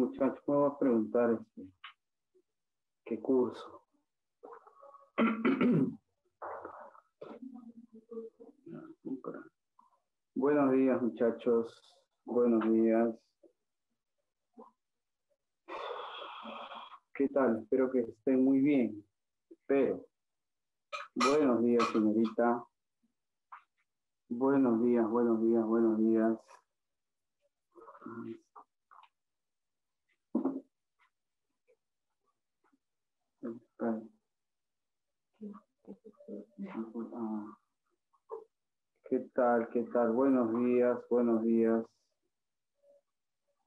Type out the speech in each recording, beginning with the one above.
muchachos, me voy a preguntar qué curso. Buenos días, muchachos. Buenos días. ¿Qué tal? Espero que estén muy bien. Espero. Buenos días, señorita. Buenos días, buenos días, buenos días. ¿Qué tal? ¿Qué tal? Buenos días, buenos días.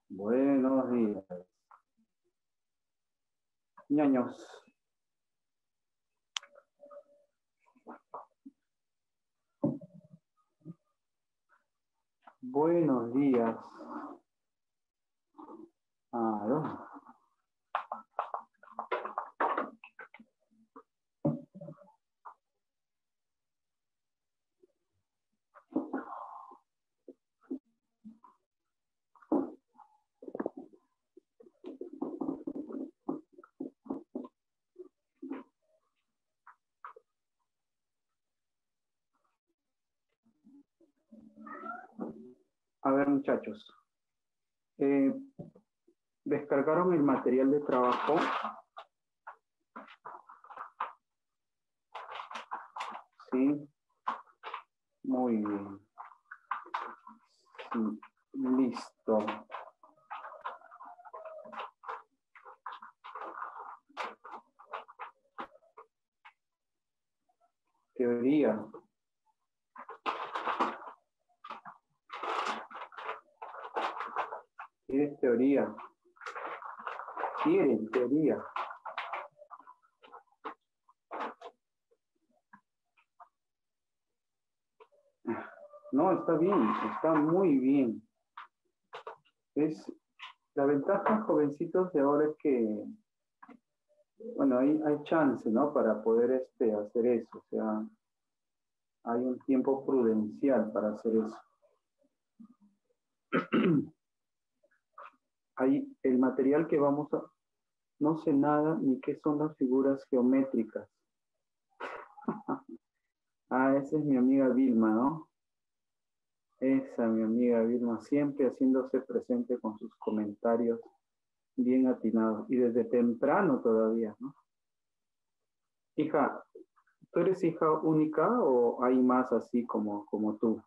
Buenos días. Ñaños. Buenos días. ¿No? A ver, muchachos. ¿Descargaron el material de trabajo? Sí. Muy bien. Sí. Listo. Teoría. ¿Quieres teoría? ¿Quieren teoría? No, está bien, está muy bien. La ventaja, jovencitos, de ahora es que, bueno, hay chance, ¿no? Para poder hacer eso. O sea, hay un tiempo prudencial para hacer eso. Hay el material que vamos a... No sé nada ni qué son las figuras geométricas. Esa es mi amiga Vilma, ¿no? Esa, mi amiga Vilma, siempre haciéndose presente con sus comentarios bien atinados. Y desde temprano todavía, ¿no? Hija, ¿tú eres hija única o hay más así como tú?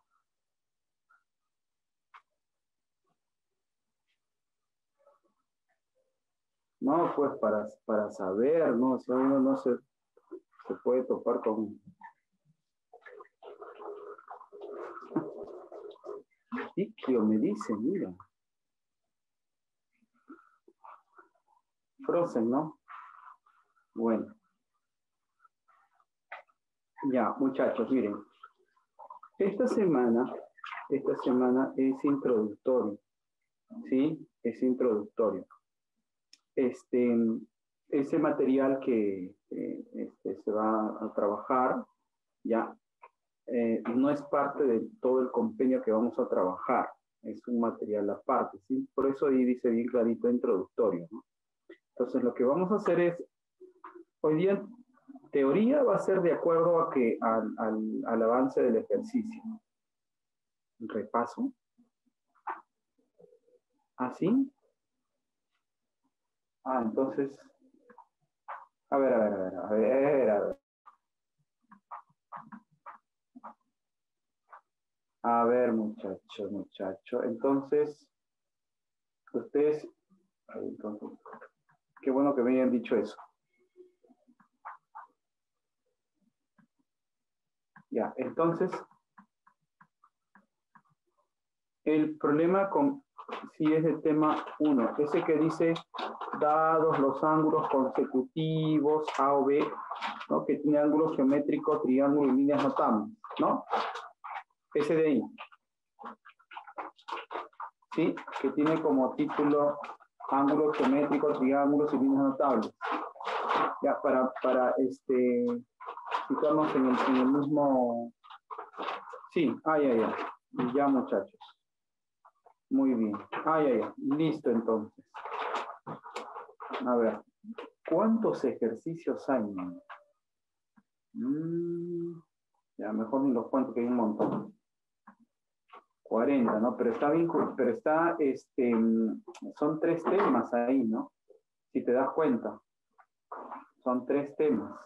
No, pues para saber, ¿no? O sea, uno no se puede topar con... Iquio me dice, mira. Frozen, ¿no? Bueno. Ya, muchachos, miren. Esta semana es introductorio, ¿sí? Es introductorio. Ese material que se va a trabajar, ya, no es parte de todo el compendio que vamos a trabajar. Es un material aparte, ¿sí? Por eso ahí dice bien clarito introductorio, ¿no? Entonces, lo que vamos a hacer es, hoy día, teoría va a ser de acuerdo a al avance del ejercicio. Repaso. ¿Así? Entonces, a ver. A ver, muchacho. Entonces, ustedes, entonces, qué bueno que me hayan dicho eso. Ya, entonces, el problema si es el tema 1, ese que dice, dados los ángulos consecutivos A o B, ¿no? Que tiene ángulos geométricos, triángulo y líneas notables, ¿no? Ese de ahí. ¿Sí? Que tiene como título ángulos geométricos, triángulos y líneas notables. Ya, para situarnos en el mismo... Sí, ya, muchachos. Muy bien. Listo, entonces. A ver, ¿cuántos ejercicios hay? Ya, mejor ni los cuento, que hay un montón. 40, ¿no? Pero está bien, pero está, son 3 temas ahí, ¿no? Si te das cuenta, son 3 temas.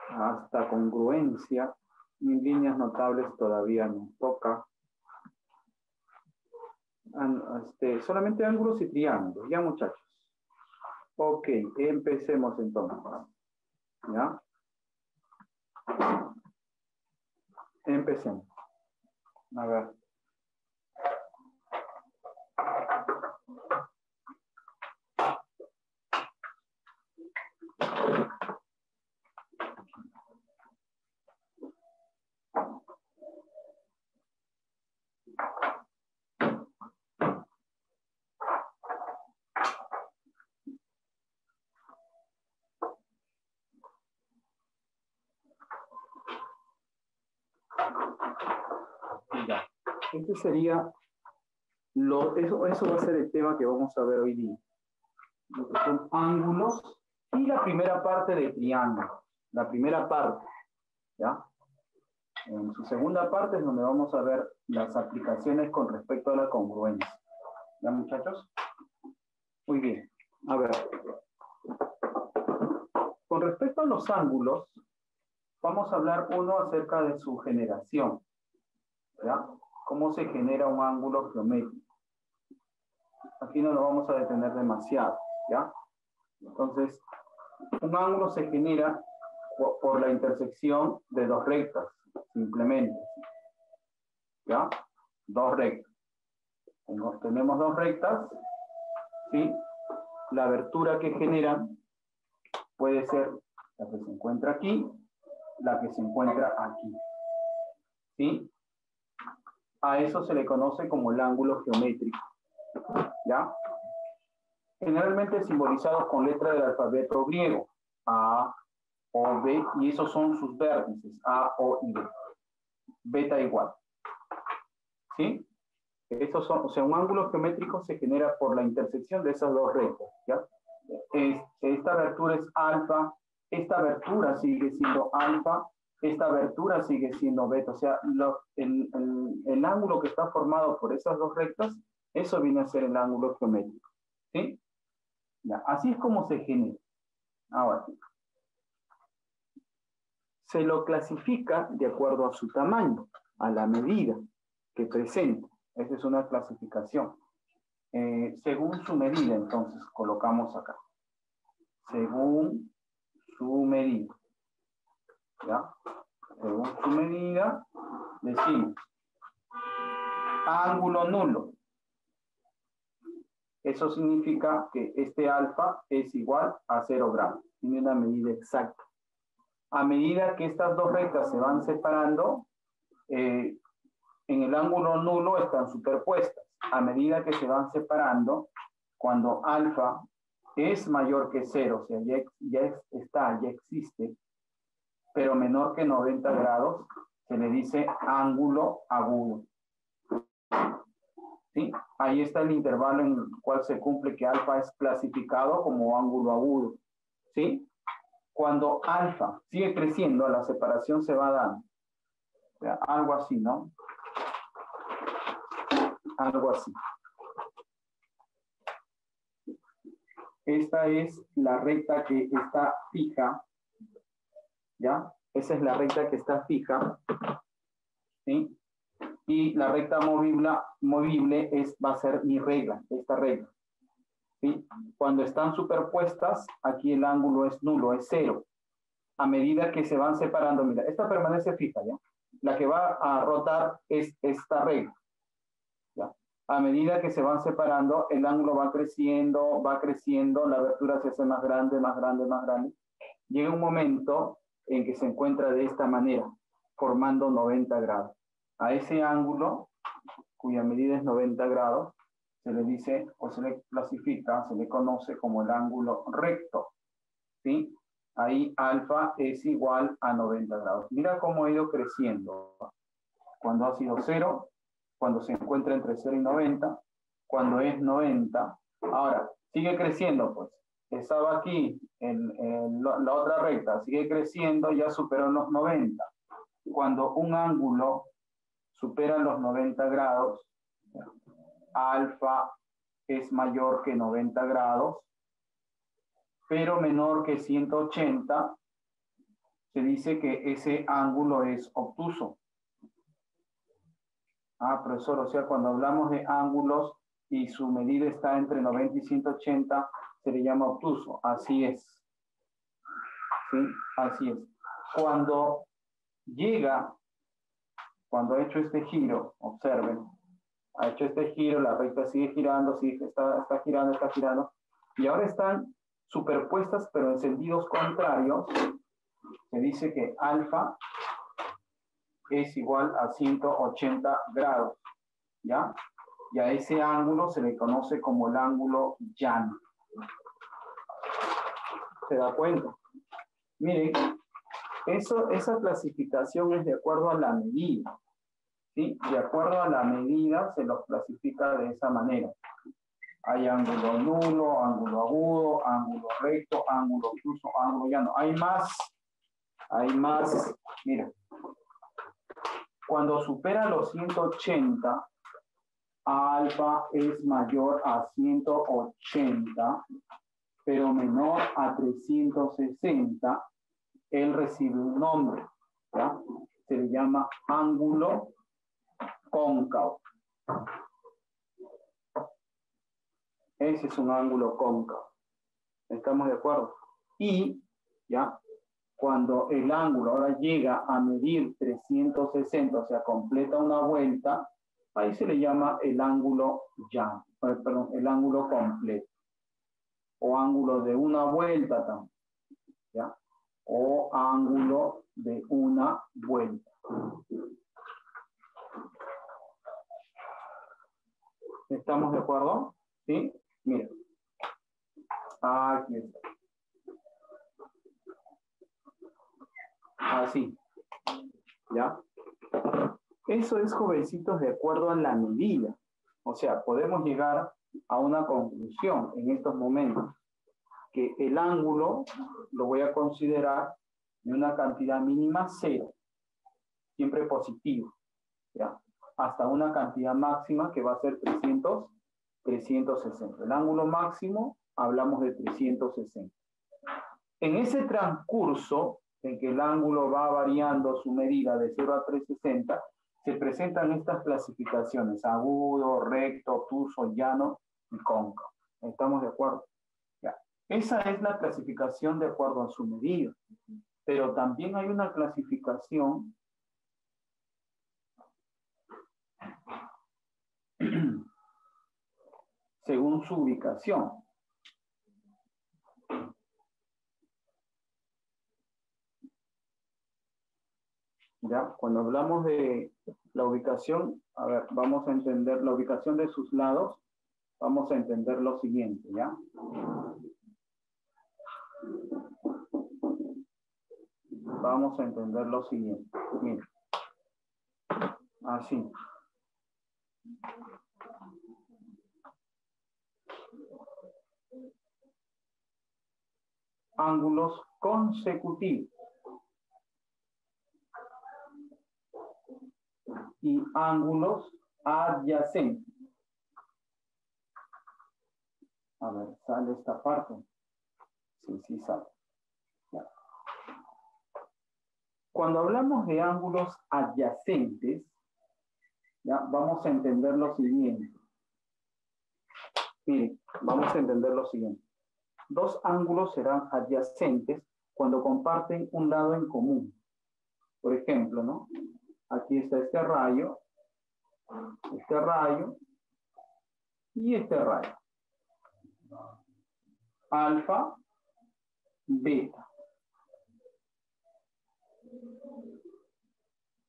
Hasta congruencia, en líneas notables todavía no toca. Solamente ángulos y triángulos, ya muchachos. Ok, empecemos entonces. ¿Ya? Empecemos. A ver. Ya. Este sería eso va a ser el tema que vamos a ver hoy día. Lo que son ángulos y la primera parte de triángulo. La primera parte. ¿Ya? En su segunda parte es donde vamos a ver las aplicaciones con respecto a la congruencia. ¿Ya, muchachos? Muy bien. A ver. Con respecto a los ángulos, vamos a hablar uno acerca de su generación. ¿Ya? ¿Cómo se genera un ángulo geométrico? Aquí no lo vamos a detener demasiado. ¿Ya? Entonces, un ángulo se genera por la intersección de 2 rectas, simplemente. ¿Ya? 2 rectas. Tenemos 2 rectas, ¿sí? La abertura que generan puede ser la que se encuentra aquí, la que se encuentra aquí. ¿Sí? A eso se le conoce como el ángulo geométrico. ¿Ya? Generalmente simbolizados con letras del alfabeto griego, A, O, B, y esos son sus vértices, A, O y B. Beta igual. ¿Sí? Esos son, o sea, un ángulo geométrico se genera por la intersección de esas 2 rectas. ¿Ya? Esta abertura es alfa, esta abertura sigue siendo alfa, esta abertura sigue siendo beta. O sea, el ángulo que está formado por esas 2 rectas, eso viene a ser el ángulo geométrico. ¿Sí? Ya, así es como se genera. Ahora, se lo clasifica de acuerdo a su tamaño, a la medida que presenta. Esa es una clasificación. Según su medida, entonces, colocamos acá. Según su medida. ¿Ya? Según su medida, decimos ángulo nulo. Eso significa que este alfa es igual a 0 grados. Tiene una medida exacta. A medida que estas 2 rectas se van separando, en el ángulo nulo están superpuestas. A medida que se van separando, cuando alfa es mayor que 0, o sea, ya existe, pero menor que 90 grados, se le dice ángulo agudo. ¿Sí? Ahí está el intervalo en el cual se cumple que alfa es clasificado como ángulo agudo. ¿Sí? Cuando alfa sigue creciendo, la separación se va dando. O sea, algo así, ¿no? Algo así. Esta es la recta que está fija. ¿Ya? Esa es la recta que está fija. ¿Sí? Y la recta movible va a ser mi regla, esta regla. ¿Sí? Cuando están superpuestas, aquí el ángulo es nulo, es 0. A medida que se van separando, mira, esta permanece fija, ¿ya? La que va a rotar es esta regla. ¿Ya? A medida que se van separando, el ángulo va creciendo, la abertura se hace más grande, más grande, más grande. Llega un momento en que se encuentra de esta manera, formando 90 grados. A ese ángulo, cuya medida es 90 grados, se le dice o se le clasifica, se le conoce como el ángulo recto. ¿Sí? Ahí alfa es igual a 90 grados. Mira cómo ha ido creciendo. Cuando ha sido 0, cuando se encuentra entre 0 y 90, cuando es 90, Ahora, sigue creciendo, pues. Estaba aquí en la otra recta, sigue creciendo, ya superó los 90. Cuando un ángulo supera los 90 grados, alfa es mayor que 90 grados, pero menor que 180, se dice que ese ángulo es obtuso. Ah, profesor, o sea, cuando hablamos de ángulos y su medida está entre 90 y 180, se le llama obtuso. Así es. ¿Sí? Así es. Cuando llega, cuando ha hecho este giro, observen, ha hecho este giro, la recta sigue girando, está girando, y ahora están superpuestas pero en sentidos contrarios. Se dice que alfa es igual a 180 grados, ¿ya? Y a ese ángulo se le conoce como el ángulo llano. ¿Se da cuenta? Miren, esa clasificación es de acuerdo a la medida, ¿sí? De acuerdo a la medida se los clasifica de esa manera. Hay ángulo nulo, ángulo agudo, ángulo recto, ángulo obtuso, ángulo llano. Hay más, mira. Cuando supera los 180, alfa es mayor a 180, pero menor a 360, él recibe un nombre, ¿ya? Se le llama ángulo cóncavo. Ese es un ángulo cóncavo. ¿Estamos de acuerdo? Y, ¿ya? Cuando el ángulo ahora llega a medir 360, o sea, completa una vuelta, ahí se le llama el ángulo llano, perdón, el ángulo completo. O ángulo de una vuelta también, ¿ya? O ángulo de una vuelta. ¿Estamos de acuerdo? ¿Sí? Mira. Aquí está. Así. ¿Ya? Eso es, jovencitos, de acuerdo a la medida. O sea, podemos llegar a una conclusión en estos momentos, que el ángulo lo voy a considerar de una cantidad mínima 0, siempre positivo, ¿ya? Hasta una cantidad máxima que va a ser 360. El ángulo máximo hablamos de 360. En ese transcurso en que el ángulo va variando su medida de 0 a 360, se presentan estas clasificaciones: agudo, recto, obtuso, llano y cóncavo. ¿Estamos de acuerdo? Ya. Esa es la clasificación de acuerdo a su medida. Pero también hay una clasificación según su ubicación. ¿Ya? Cuando hablamos de la ubicación, a ver, vamos a entender la ubicación de sus lados, vamos a entender lo siguiente, ¿ya? Vamos a entender lo siguiente. Mira. Así. Ángulos consecutivos y ángulos adyacentes. A ver, ¿sale esta parte? Sí sale. Ya. Cuando hablamos de ángulos adyacentes, ya vamos a entender lo siguiente. Miren, vamos a entender lo siguiente. Dos ángulos serán adyacentes cuando comparten un lado en común. Por ejemplo, ¿no? Aquí está este rayo y este rayo. Alfa, beta.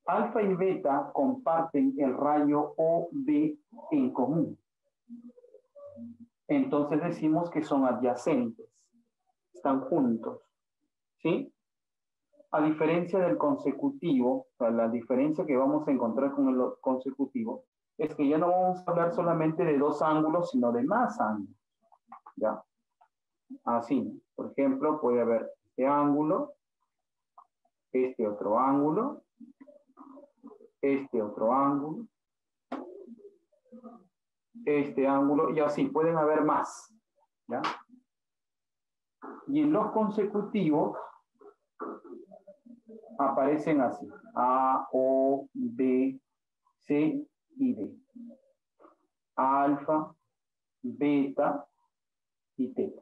Alfa y beta comparten el rayo OB en común. Entonces decimos que son adyacentes. Están juntos. ¿Sí? A diferencia del consecutivo, o sea, la diferencia que vamos a encontrar con el consecutivo es que ya no vamos a hablar solamente de dos ángulos, sino de más ángulos. ¿ya? Así, por ejemplo, puede haber este ángulo, este otro ángulo, este otro ángulo, este ángulo, y así, pueden haber más, ¿ya? Y en los consecutivos aparecen así, A, O, B, C y D. Alfa, beta y teta.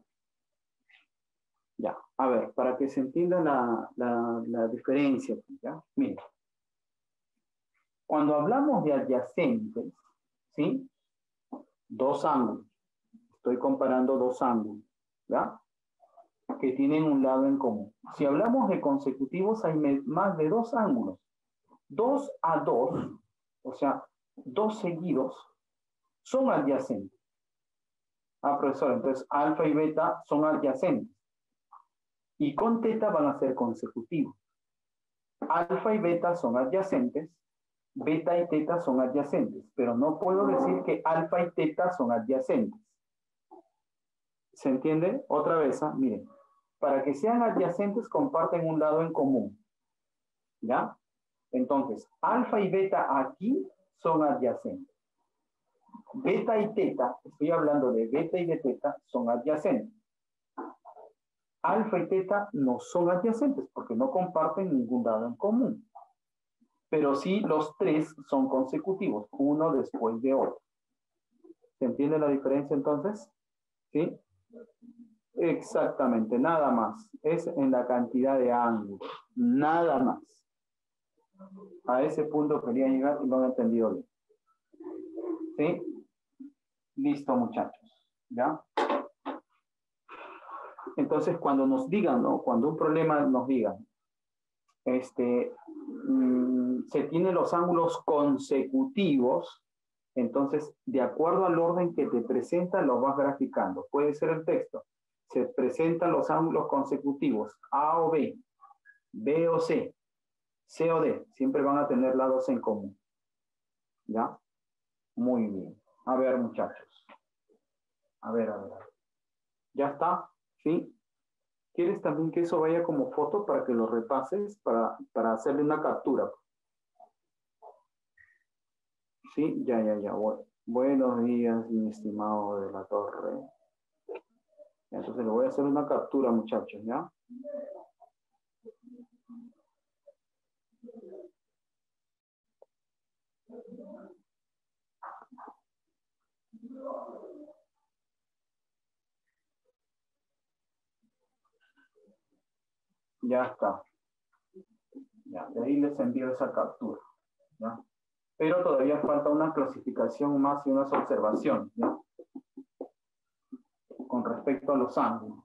Ya, a ver, para que se entienda la diferencia, ¿ya? Miren, cuando hablamos de adyacentes, ¿sí? Dos ángulos. Estoy comparando dos ángulos, ¿ya? Que tienen un lado en común. Si hablamos de consecutivos, hay más de dos ángulos. 2 a 2, o sea, dos seguidos, son adyacentes. Ah, profesor, entonces alfa y beta son adyacentes. Y con teta van a ser consecutivos. Alfa y beta son adyacentes, beta y teta son adyacentes, pero no puedo decir que alfa y teta son adyacentes. ¿Se entiende? Otra vez, miren, para que sean adyacentes comparten un lado en común. ¿Ya? Entonces, alfa y beta aquí son adyacentes. Beta y teta, estoy hablando de beta y de teta, son adyacentes. Alfa y teta no son adyacentes porque no comparten ningún lado en común. Pero sí los tres son consecutivos, uno después de otro. ¿Se entiende la diferencia entonces? ¿Sí? Exactamente, nada más. Es en la cantidad de ángulos, nada más. A ese punto quería llegar y no he entendido bien. ¿Sí? Listo, muchachos. ¿Ya? Entonces, cuando nos digan, ¿no? Cuando un problema nos diga, se tienen los ángulos consecutivos, entonces, de acuerdo al orden que te presenta, los vas graficando. Puede ser el texto. Se presentan los ángulos consecutivos, A o B, B o C, C o D. Siempre van a tener lados en común. ¿Ya? Muy bien. A ver, muchachos. A ver. ¿Ya está? ¿Sí? ¿Quieres también que eso vaya como foto para que lo repases, para hacerle una captura? Sí, ya. Buenos días, mi estimado de la Torre. Entonces le voy a hacer una captura, muchachos, ¿ya? Ya está. Ya, de ahí les envío esa captura, ¿ya? Pero todavía falta una clasificación más y unas observaciones, ¿ya? Con respecto a los ángulos.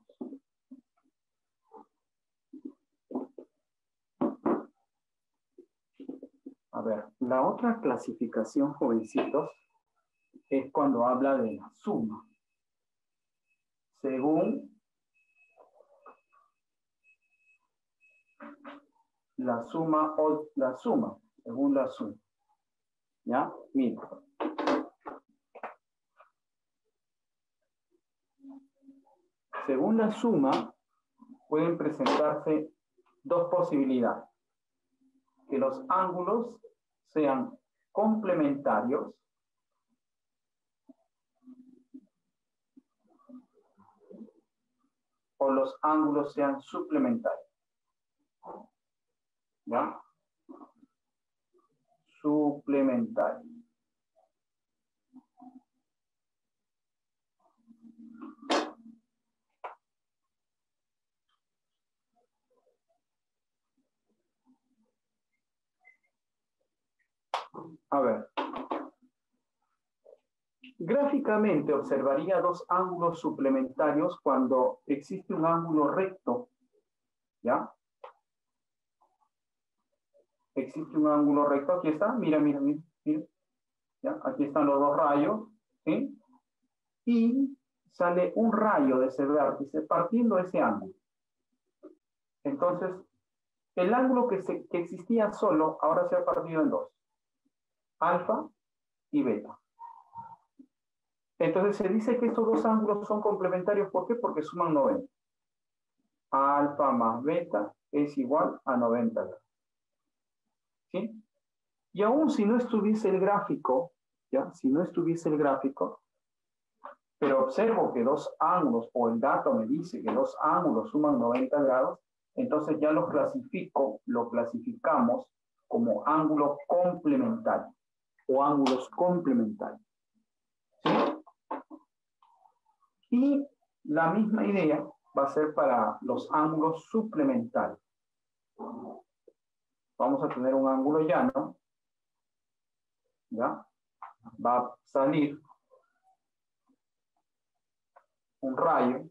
A ver, la otra clasificación, jovencitos, es cuando habla de la suma. Según la suma o la suma, según la suma. ¿Ya? Mira. Según la suma, pueden presentarse dos posibilidades. Que los ángulos sean complementarios o los ángulos sean suplementarios. ¿Ya? Suplementarios. A ver. Gráficamente observaría dos ángulos suplementarios cuando existe un ángulo recto. ¿Ya? Existe un ángulo recto. Aquí está. Mira. ¿Ya? Aquí están los dos rayos. ¿Sí? Y sale un rayo de ese vértice partiendo ese ángulo. Entonces, el ángulo que existía solo, ahora se ha partido en dos. Alfa y beta. Entonces se dice que estos dos ángulos son complementarios. ¿Por qué? Porque suman 90. Alfa más beta es igual a 90 grados. ¿Sí? Y aún si no estuviese el gráfico, ¿ya? Si no estuviese el gráfico, pero observo que dos ángulos, o el dato me dice que dos ángulos suman 90 grados, entonces ya lo clasificamos como ángulo complementario o ángulos complementarios. ¿Sí? Y la misma idea va a ser para los ángulos suplementarios. Vamos a tener un ángulo llano, ¿ya? Va a salir un rayo,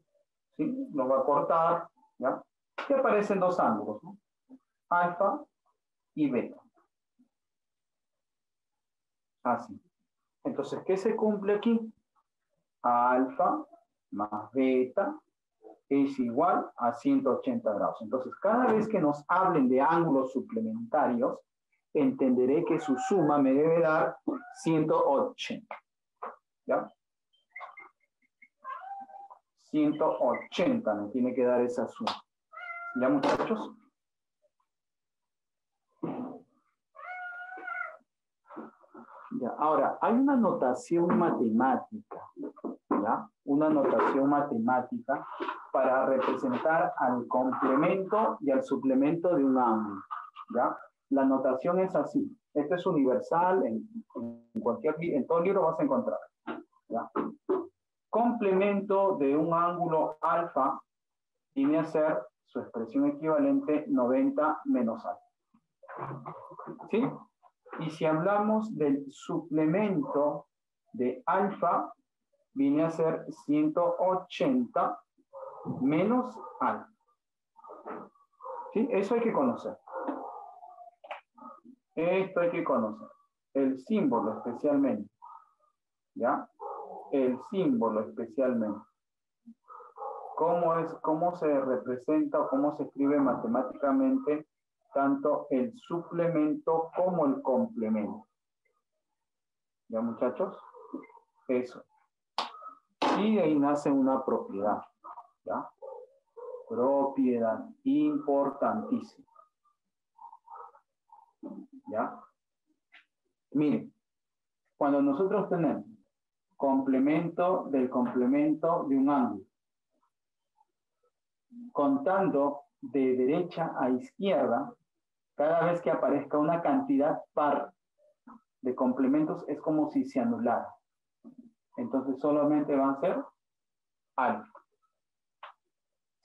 ¿sí? Lo va a cortar, ¿ya? Y aparecen dos ángulos, ¿no? Alfa y beta. Así. Entonces, ¿qué se cumple aquí? Alfa más beta es igual a 180 grados. Entonces, cada vez que nos hablen de ángulos suplementarios, entenderé que su suma me debe dar 180. ¿Ya? 180 me tiene que dar esa suma. ¿Ya, muchachos? Ya. Ahora, hay una notación matemática, ¿ya? Una notación matemática para representar al complemento y al suplemento de un ángulo, ¿ya? La notación es así. Esto es universal, en todo libro vas a encontrar, ¿ya? Complemento de un ángulo alfa viene a ser su expresión equivalente 90 menos alfa. ¿Sí? Y si hablamos del suplemento de alfa, viene a ser 180 menos alfa. ¿Sí? Eso hay que conocer. Esto hay que conocer. El símbolo especialmente. ¿Ya? El símbolo especialmente. ¿Cómo se representa o cómo se escribe matemáticamente tanto el suplemento como el complemento? ¿Ya, muchachos? Eso. Y de ahí nace una propiedad. ¿Ya? Propiedad importantísima. ¿Ya? Miren, cuando nosotros tenemos complemento del complemento de un ángulo, contando de derecha a izquierda, cada vez que aparezca una cantidad par de complementos es como si se anulara. Entonces solamente van a ser alfa.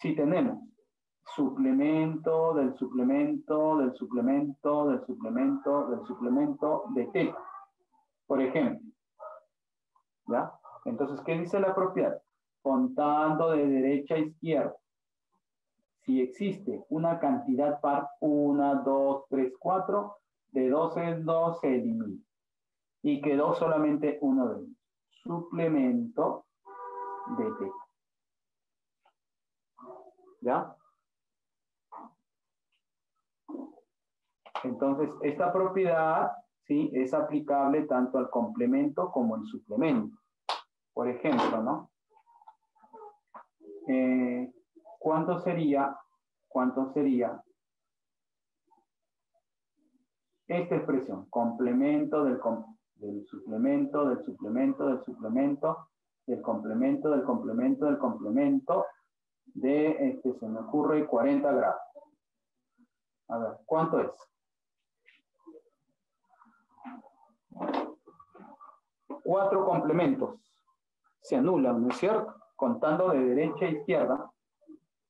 Si tenemos suplemento del suplemento del suplemento del suplemento del suplemento de teta, por ejemplo, ¿ya? Entonces, ¿qué dice la propiedad? Contando de derecha a izquierda. Si existe una cantidad par, 1, 2, 3, 4, de 2 en 2 se elimina. Y quedó solamente uno de ellos. Suplemento de teta. ¿Ya? Entonces, esta propiedad, ¿sí? Es aplicable tanto al complemento como al suplemento. Por ejemplo, ¿no? ¿Cuánto sería esta expresión? Complemento del suplemento, del suplemento, del suplemento, del complemento, del complemento, del complemento, de, se me ocurre 40 grados. A ver, ¿cuánto es? 4 complementos se anulan, ¿no es cierto? Contando de derecha a izquierda,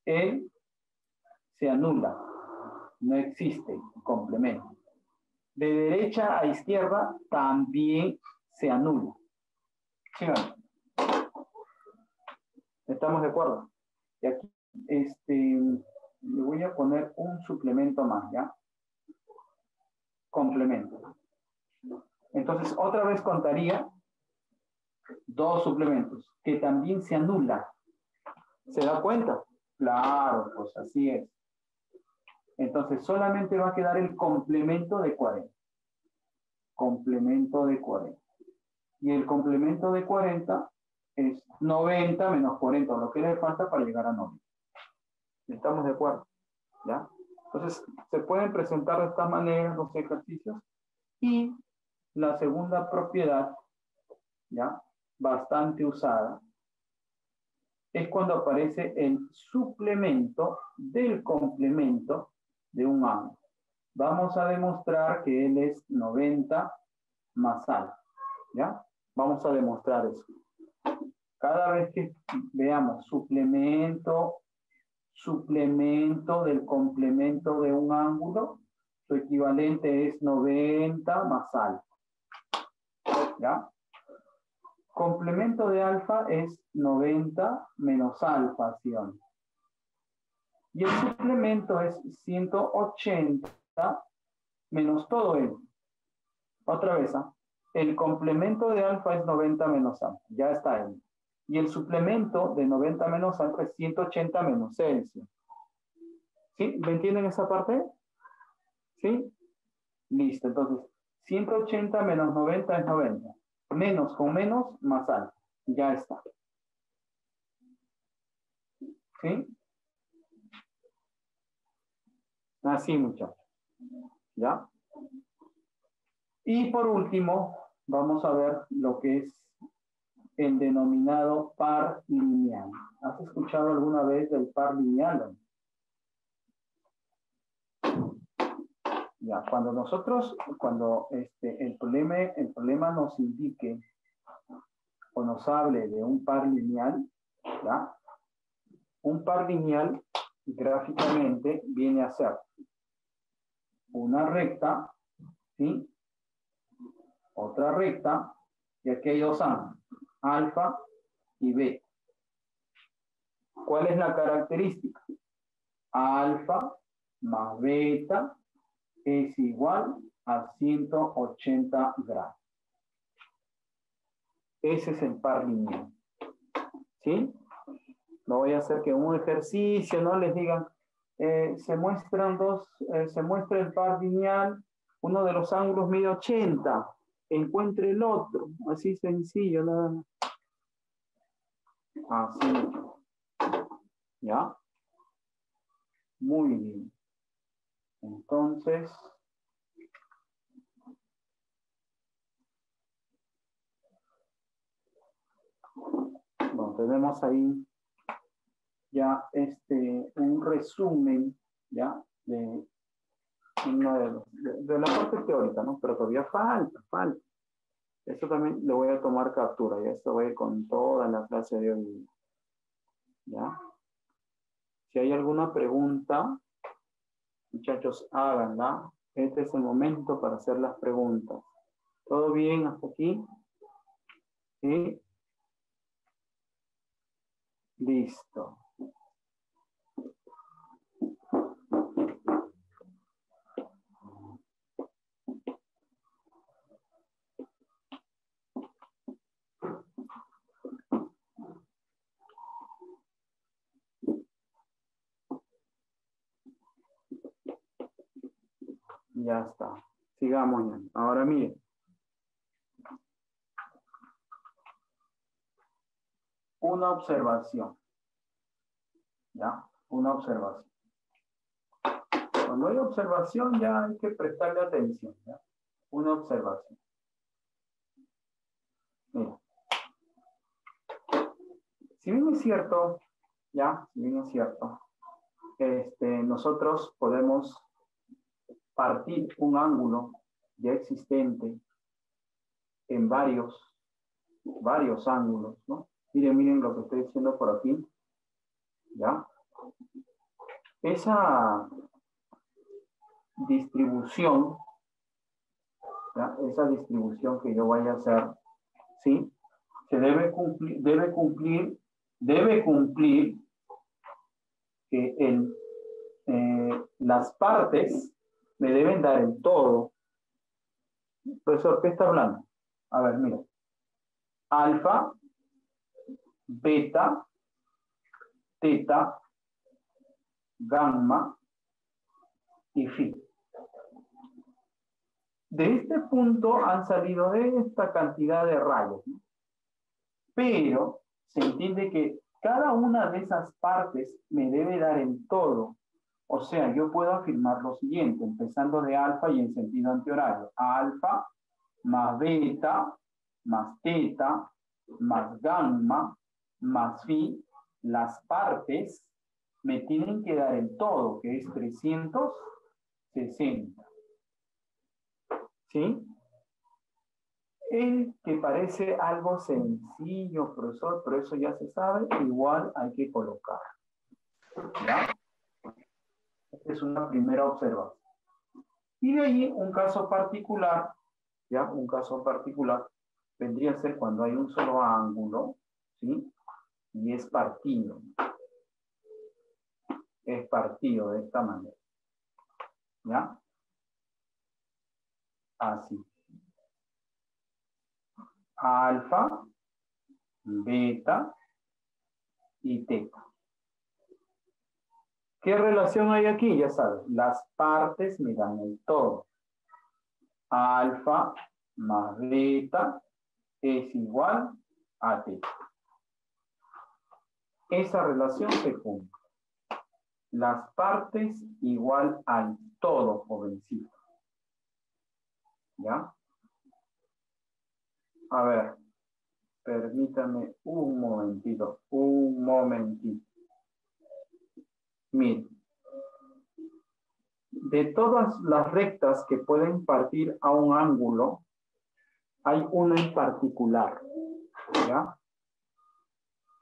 él se anula, no existe complemento. De derecha a izquierda también se anula. ¿Sí o no? ¿Estamos de acuerdo? Y aquí, le voy a poner un suplemento más, ¿ya? Complemento. Entonces, otra vez contaría 2 suplementos que también se anulan. ¿Se da cuenta? Claro, pues así es. Entonces, solamente va a quedar el complemento de 40. Complemento de 40. Y el complemento de 40 es 90 menos 40, lo que le falta para llegar a 90. ¿Estamos de acuerdo? ¿Ya? Entonces, se pueden presentar de esta manera los ejercicios. Y la segunda propiedad, ¿ya? Bastante usada, es cuando aparece el suplemento del complemento de un ángulo. Vamos a demostrar que él es 90 más alfa, ¿ya? Vamos a demostrar eso. Cada vez que veamos suplemento del complemento de un ángulo, su equivalente es 90 más alfa, ¿ya? Complemento de alfa es 90 menos alfa, ¿sí o no? Y el suplemento es 180 menos todo ello. Otra vez, ¿ah? El complemento de alfa es 90 menos alfa, ya está él. Y el suplemento de 90 menos alfa es 180 menos Celsius. ¿Sí? ¿Me entienden esa parte? ¿Sí? Listo, entonces 180 menos 90 es 90. Menos con menos, más alfa. Ya está. ¿Sí? Así, muchachos. ¿Ya? Y por último, vamos a ver lo que es el denominado par lineal. ¿Has escuchado alguna vez del par lineal? Ya, cuando el problema nos indique o nos hable de un par lineal, ¿ya? Un par lineal gráficamente viene a ser una recta, ¿sí? Otra recta, y aquí hay dos ángulos, alfa y beta. ¿Cuál es la característica? Alfa más beta es igual a 180 grados. Ese es el par lineal. ¿Sí? No voy a hacer que un ejercicio, ¿no? Les digan, se muestra el par lineal, uno de los ángulos mide 80, encuentre el otro, así sencillo, nada más. Así. ¿Ya? Muy bien. Entonces, bueno, tenemos ahí ya un resumen, ¿ya? De la parte teórica, ¿no? Pero todavía falta. Esto también le voy a tomar captura, ya esto voy con toda la clase de hoy. ¿Ya? Si hay alguna pregunta, muchachos, háganla. Este es el momento para hacer las preguntas. ¿Todo bien hasta aquí? ¿Sí? Listo. Ya está. Sigamos ya. Ahora miren. Una observación. ¿Ya? Una observación. Cuando hay observación ya hay que prestarle atención. ¿Ya? Una observación. Mira. Si bien es cierto, ya, si bien es cierto, nosotros podemos partir un ángulo ya existente en varios ángulos, ¿no? Miren lo que estoy diciendo por aquí, ¿ya? Esa distribución, ¿ya? Esa distribución que yo vaya a hacer, ¿sí? Se debe cumplir que las partes me deben dar el todo. Profesor, ¿qué está hablando? A ver, mira. Alfa, beta, teta, gamma y phi. De este punto han salido esta cantidad de rayos, ¿no? Pero se entiende que cada una de esas partes me debe dar el todo. O sea, yo puedo afirmar lo siguiente, empezando de alfa y en sentido antihorario. Alfa más beta más teta más gamma más phi, las partes me tienen que dar el todo, que es 360. ¿Sí? El que parece algo sencillo, profesor, pero eso ya se sabe, igual hay que colocar. ¿Ya? Esta es una primera observación. Y de ahí un caso particular, ¿ya? Un caso particular vendría a ser cuando hay un solo ángulo, ¿sí? Y es partido. Es partido de esta manera. ¿Ya? Así. Alfa, beta y teta. ¿Qué relación hay aquí? Ya sabes, las partes me dan el todo. Alfa más beta es igual a teta. Esa relación se cumple. Las partes igual al todo, jovencito. ¿Ya? A ver, permítame un momentito, un momentito. Miren, de todas las rectas que pueden partir a un ángulo, hay una en particular, ¿ya?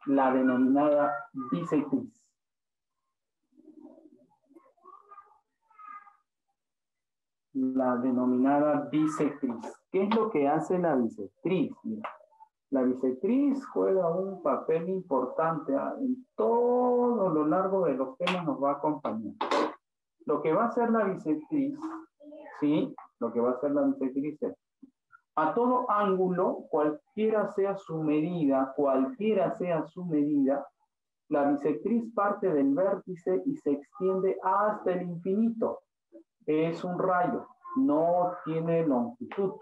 La denominada bisectriz. La denominada bisectriz. ¿Qué es lo que hace la bisectriz? Mira, la bisectriz juega un papel importante en todo lo largo de los temas, nos va a acompañar. Lo que va a hacer la bisectriz, ¿sí? Lo que va a hacer la bisectriz es, a todo ángulo, cualquiera sea su medida, la bisectriz parte del vértice y se extiende hasta el infinito. Es un rayo, no tiene longitud,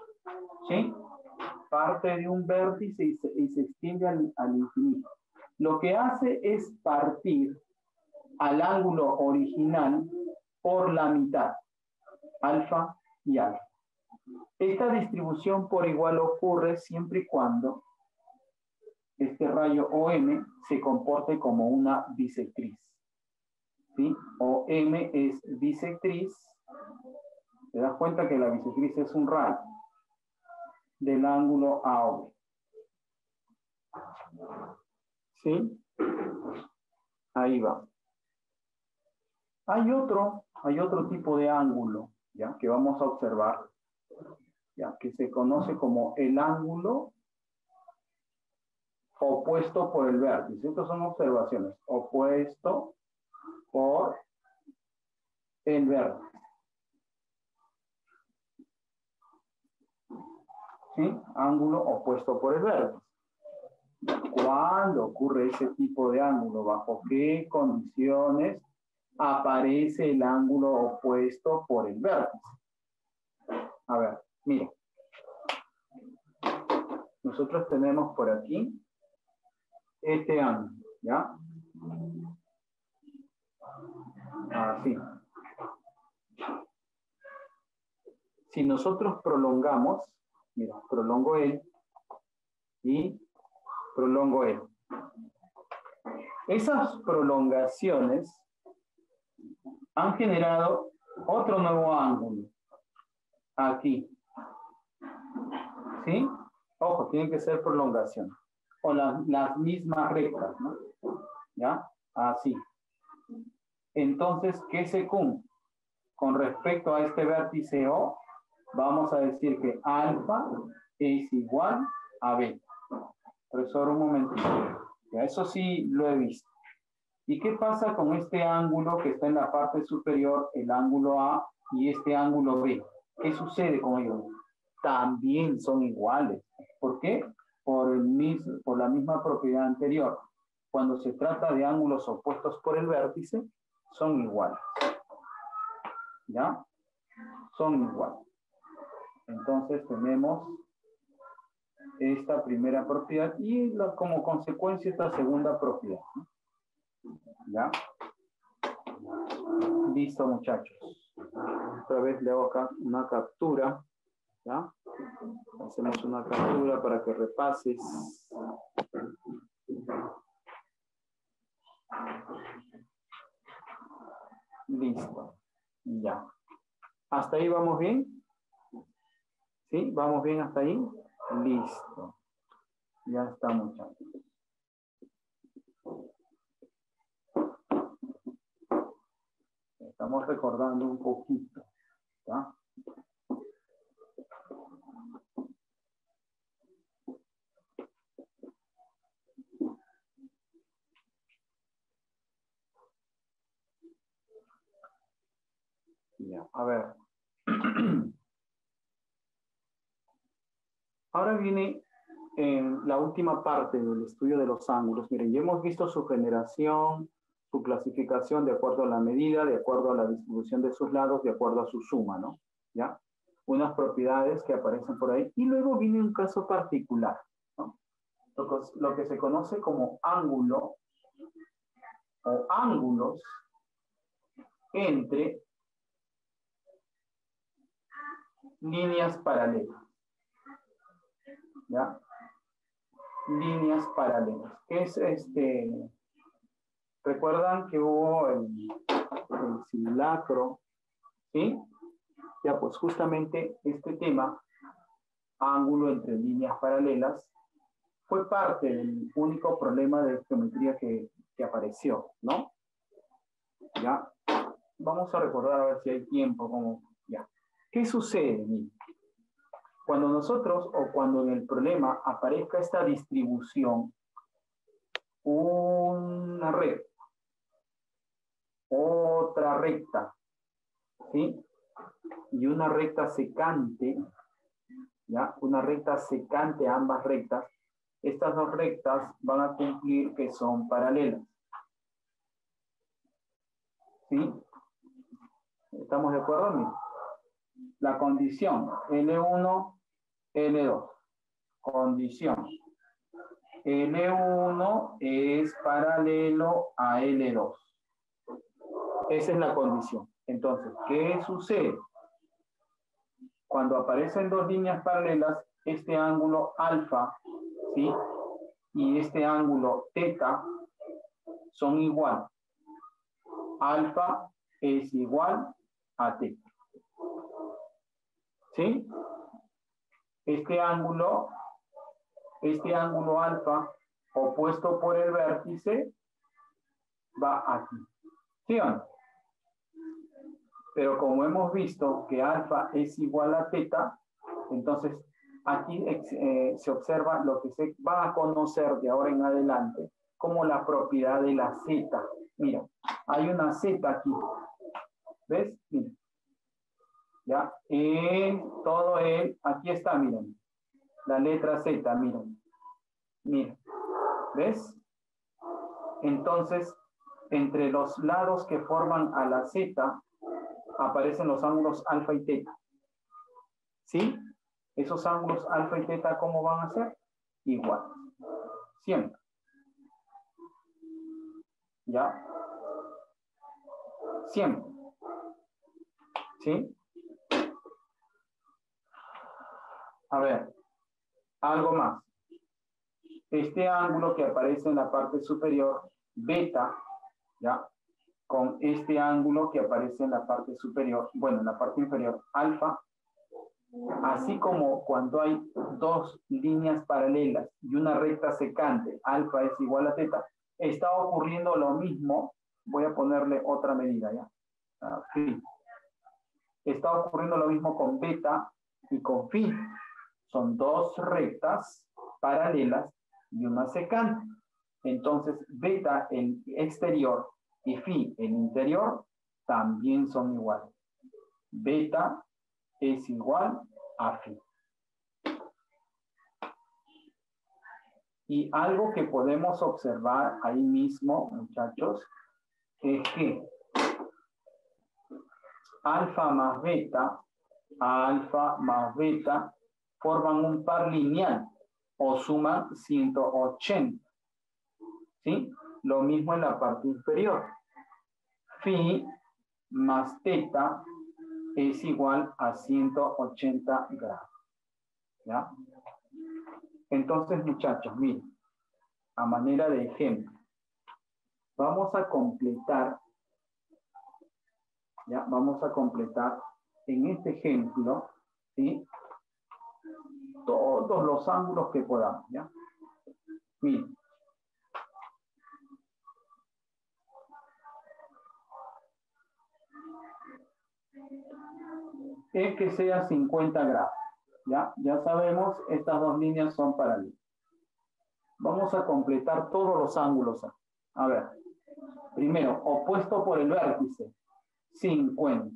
¿sí? Parte de un vértice y se extiende al infinito. Lo que hace es partir al ángulo original por la mitad, alfa y alfa. Esta distribución por igual ocurre siempre y cuando este rayo OM se comporte como una bisectriz. ¿Sí? OM es bisectriz. Te das cuenta que la bisectriz es un rayo del ángulo AOB. ¿Sí? Ahí va. Hay otro tipo de ángulo, ¿ya? Que vamos a observar, ¿ya? Que se conoce como el ángulo opuesto por el vértice. Estas son observaciones. Opuesto por el vértice. ¿Sí? Ángulo opuesto por el vértice. ¿Cuándo ocurre ese tipo de ángulo? ¿Bajo qué condiciones aparece el ángulo opuesto por el vértice? A ver, mira. Nosotros tenemos por aquí este ángulo, ¿ya? Así. Si nosotros prolongamos, mira, prolongo él y prolongo él. Esas prolongaciones han generado otro nuevo ángulo. Aquí. ¿Sí? Ojo, tienen que ser prolongación. O las mismas rectas, ¿no? ¿Ya? Así. Entonces, ¿qué se cumple? Con respecto a este vértice O, vamos a decir que alfa es igual a beta. Profesor, un momentito. Ya, eso sí lo he visto. ¿Y qué pasa con este ángulo que está en la parte superior, el ángulo A y este ángulo B? ¿Qué sucede con ellos? También son iguales. ¿Por qué? Por la misma propiedad anterior. Cuando se trata de ángulos opuestos por el vértice, son iguales. ¿Ya? Son iguales. Entonces tenemos esta primera propiedad y como consecuencia esta segunda propiedad, ¿no? ¿Ya? Listo, muchachos. Otra vez le hago acá una captura, ¿ya? Hacemos una captura para que repases. Listo. Ya. ¿Hasta ahí vamos bien? ¿Sí? ¿Vamos bien hasta ahí? Listo. Ya está, muchachos. Estamos recordando un poquito, ¿ya? Ya, a ver. Ahora viene la última parte del estudio de los ángulos. Miren, ya hemos visto su generación, su clasificación de acuerdo a la medida, de acuerdo a la distribución de sus lados, de acuerdo a su suma, ¿no? ¿Ya? Unas propiedades que aparecen por ahí. Y luego viene un caso particular, ¿no? Lo que se conoce como ángulo o ángulos entre líneas paralelas. ¿Ya? Líneas paralelas. ¿Qué es este? ¿Recuerdan que hubo el simulacro? ¿Sí? Ya, pues justamente este tema, ángulo entre líneas paralelas, fue parte del único problema de geometría que apareció, ¿no? Ya. Vamos a recordar a ver si hay tiempo, como ya. ¿Qué sucede? Cuando nosotros o cuando en el problema aparezca esta distribución, una recta, otra recta, ¿sí? Y una recta secante, ¿ya? Una recta secante a ambas rectas, estas dos rectas van a cumplir que son paralelas, ¿sí? ¿Estamos de acuerdo? Miren. La condición L1, L2. Condición. L1 es paralelo a L2. Esa es la condición. Entonces, ¿qué sucede? Cuando aparecen dos líneas paralelas, este ángulo alfa, ¿sí? Y este ángulo teta son igual. Alfa es igual a teta. ¿Sí? Este ángulo alfa opuesto por el vértice va aquí. ¿Sí o no? Pero como hemos visto que alfa es igual a teta, entonces aquí se observa lo que se va a conocer de ahora en adelante como la propiedad de la z. Mira, hay una z aquí. ¿Ves? Mira. Ya, todo aquí está, miren. La letra Z, miren. Miren. ¿Ves? Entonces, entre los lados que forman a la Z, aparecen los ángulos alfa y teta. ¿Sí? Esos ángulos alfa y teta, ¿cómo van a ser? Igual. Siempre. ¿Ya? Siempre. ¿Sí? A ver, algo más. Este ángulo que aparece en la parte superior, beta, ¿ya? Con este ángulo que aparece en la parte superior, bueno, en la parte inferior, alfa, así como cuando hay dos líneas paralelas y una recta secante, alfa es igual a teta, está ocurriendo lo mismo, voy a ponerle otra medida, ¿ya? Phi. Está ocurriendo lo mismo con beta y con phi. Son dos rectas paralelas y una secante. Entonces, beta, el exterior, y phi, el interior, también son iguales. Beta es igual a phi. Y algo que podemos observar ahí mismo, muchachos, es que alfa más beta forman un par lineal. o suman 180. ¿Sí? Lo mismo en la parte inferior. Phi más teta es igual a 180 grados. ¿Ya? Entonces, muchachos, miren, a manera de ejemplo, vamos a completar, ¿ya? Vamos a completar en este ejemplo, ¿sí? Todos los ángulos que podamos, ¿ya? Miren. Es que sea 50 grados, ¿ya? Ya sabemos, estas dos líneas son paralelas. Vamos a completar todos los ángulos. A ver, primero, opuesto por el vértice, 50.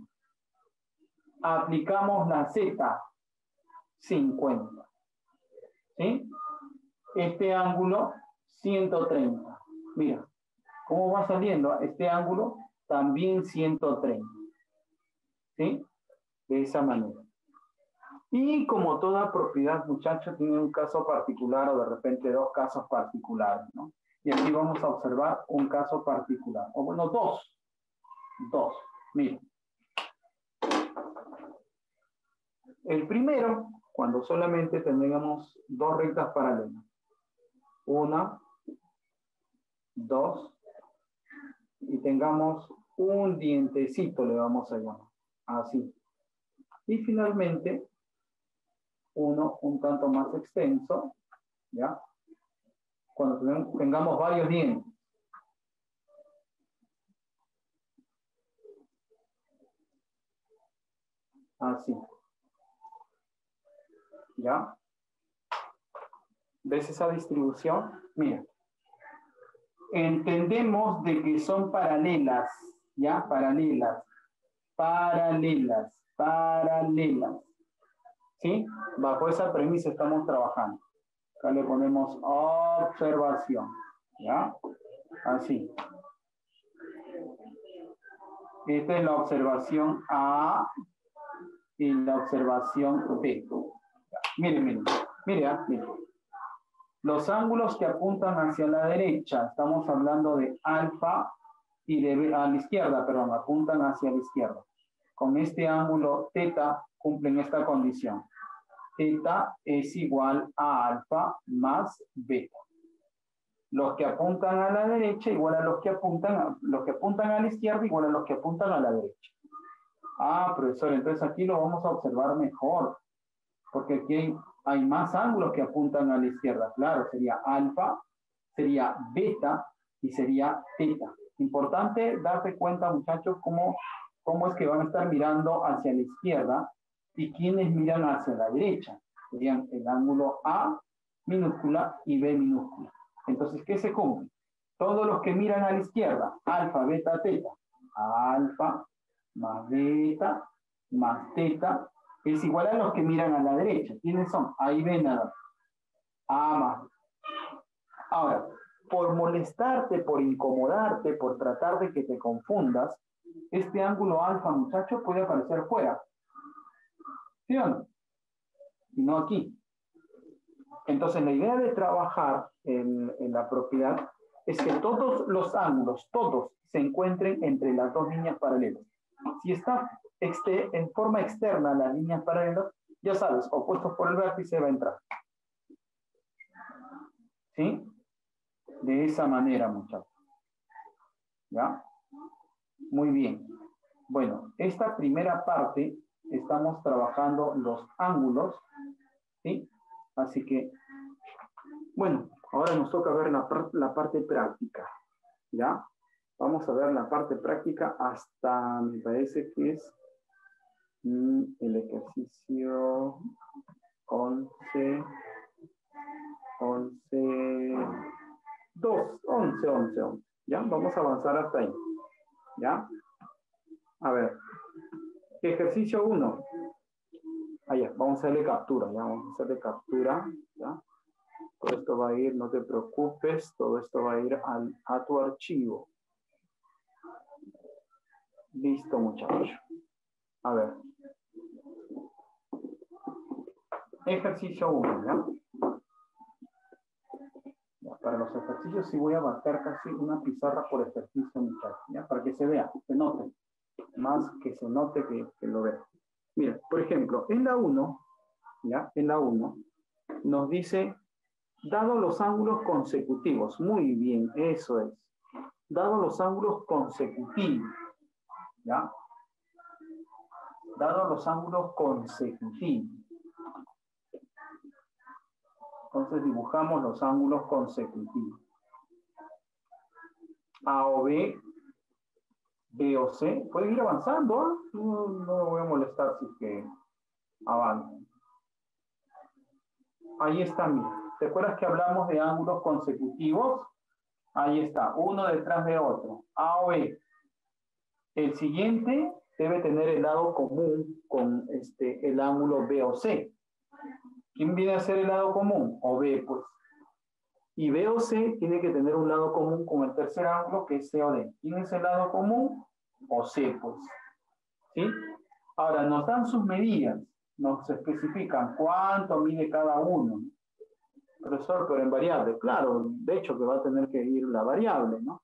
Aplicamos la Z, 50. ¿Sí? Este ángulo, 130. Mira, ¿cómo va saliendo? Este ángulo, también 130. ¿Sí? De esa manera. Y como toda propiedad, muchachos, tiene un caso particular o de repente dos casos particulares, ¿no? Y aquí vamos a observar un caso particular. O bueno, dos. Dos. Miren. El primero, cuando solamente tengamos dos rectas paralelas. Una, dos, y tengamos un dientecito, le vamos a llamar. Así. Y finalmente, uno un tanto más extenso, ¿ya? Cuando tengamos varios dientes. Así. ¿Ya? ¿Ves esa distribución? Mira. Entendemos de que son paralelas, ¿ya? Paralelas. Paralelas. Paralelas. ¿Sí? Bajo esa premisa estamos trabajando. Acá le ponemos observación. ¿Ya? Así. Esta es la observación A y la observación B. Miren, miren. Miren, miren. Los ángulos que apuntan hacia la derecha, estamos hablando de alfa y de a la izquierda, perdón, apuntan hacia la izquierda. Con este ángulo teta cumplen esta condición. Teta es igual a alfa más beta. Los que apuntan a la derecha igual a los que apuntan a la izquierda igual a los que apuntan a la derecha. Ah, profesor, entonces aquí lo vamos a observar mejor, porque aquí hay más ángulos que apuntan a la izquierda. Claro, sería alfa, sería beta y sería teta. Importante darte cuenta, muchachos, cómo es que van a estar mirando hacia la izquierda y quienes miran hacia la derecha. Serían el ángulo A minúscula y B minúscula. Entonces, ¿qué se cumple? Todos los que miran a la izquierda, alfa, beta, teta. Alfa más beta más teta es igual a los que miran a la derecha. ¿Quiénes son? Ahí ven nada. A más. Ahora, por molestarte, por incomodarte, por tratar de que te confundas, este ángulo alfa, muchacho, puede aparecer fuera. ¿Sí o no? Y no aquí. Entonces, la idea de trabajar en la propiedad es que todos los ángulos, todos, se encuentren entre las dos líneas paralelas. Si está en forma externa las líneas paralelas, ya sabes, opuestos por el vértice va a entrar. ¿Sí? De esa manera, muchachos. ¿Ya? Muy bien. Bueno, esta primera parte estamos trabajando los ángulos, ¿sí? Así que, bueno, ahora nos toca ver la parte práctica, ¿ya? Vamos a ver la parte práctica hasta, me parece que es el ejercicio 11, 11. ¿Ya? Vamos a avanzar hasta ahí. ¿Ya? A ver. Ejercicio 1. Allá, vamos a hacerle captura, ¿ya? Vamos a hacerle captura, ¿ya? Todo esto va a ir, no te preocupes, todo esto va a ir a tu archivo. Listo, muchachos. A ver. Ejercicio 1, ¿ya? para los ejercicios sí voy a marcar casi una pizarra por ejercicio, muchachos, ¿ya? Para que se vea, se note, más que se note que lo vean. Mira, por ejemplo, en la 1, ¿ya? En la 1 nos dice, dado los ángulos consecutivos, muy bien, eso es, dado los ángulos consecutivos, ¿ya? Dado los ángulos consecutivos. Entonces dibujamos los ángulos consecutivos. A o B, B o C. Pueden ir avanzando, ¿eh? No me voy a molestar si es que avancen. Ahí está, mira. ¿Te acuerdas que hablamos de ángulos consecutivos? Ahí está, uno detrás de otro. A o B. El siguiente debe tener el lado común con el ángulo B o C. ¿Quién viene a ser el lado común? O B, pues. Y B o C tiene que tener un lado común con el tercer ángulo, que es C o D. ¿Quién es el lado común? O C, pues. ¿Sí? Ahora, nos dan sus medidas. Nos especifican cuánto mide cada uno. Profesor, pero en variable. Claro, de hecho que va a tener que ir la variable, ¿no?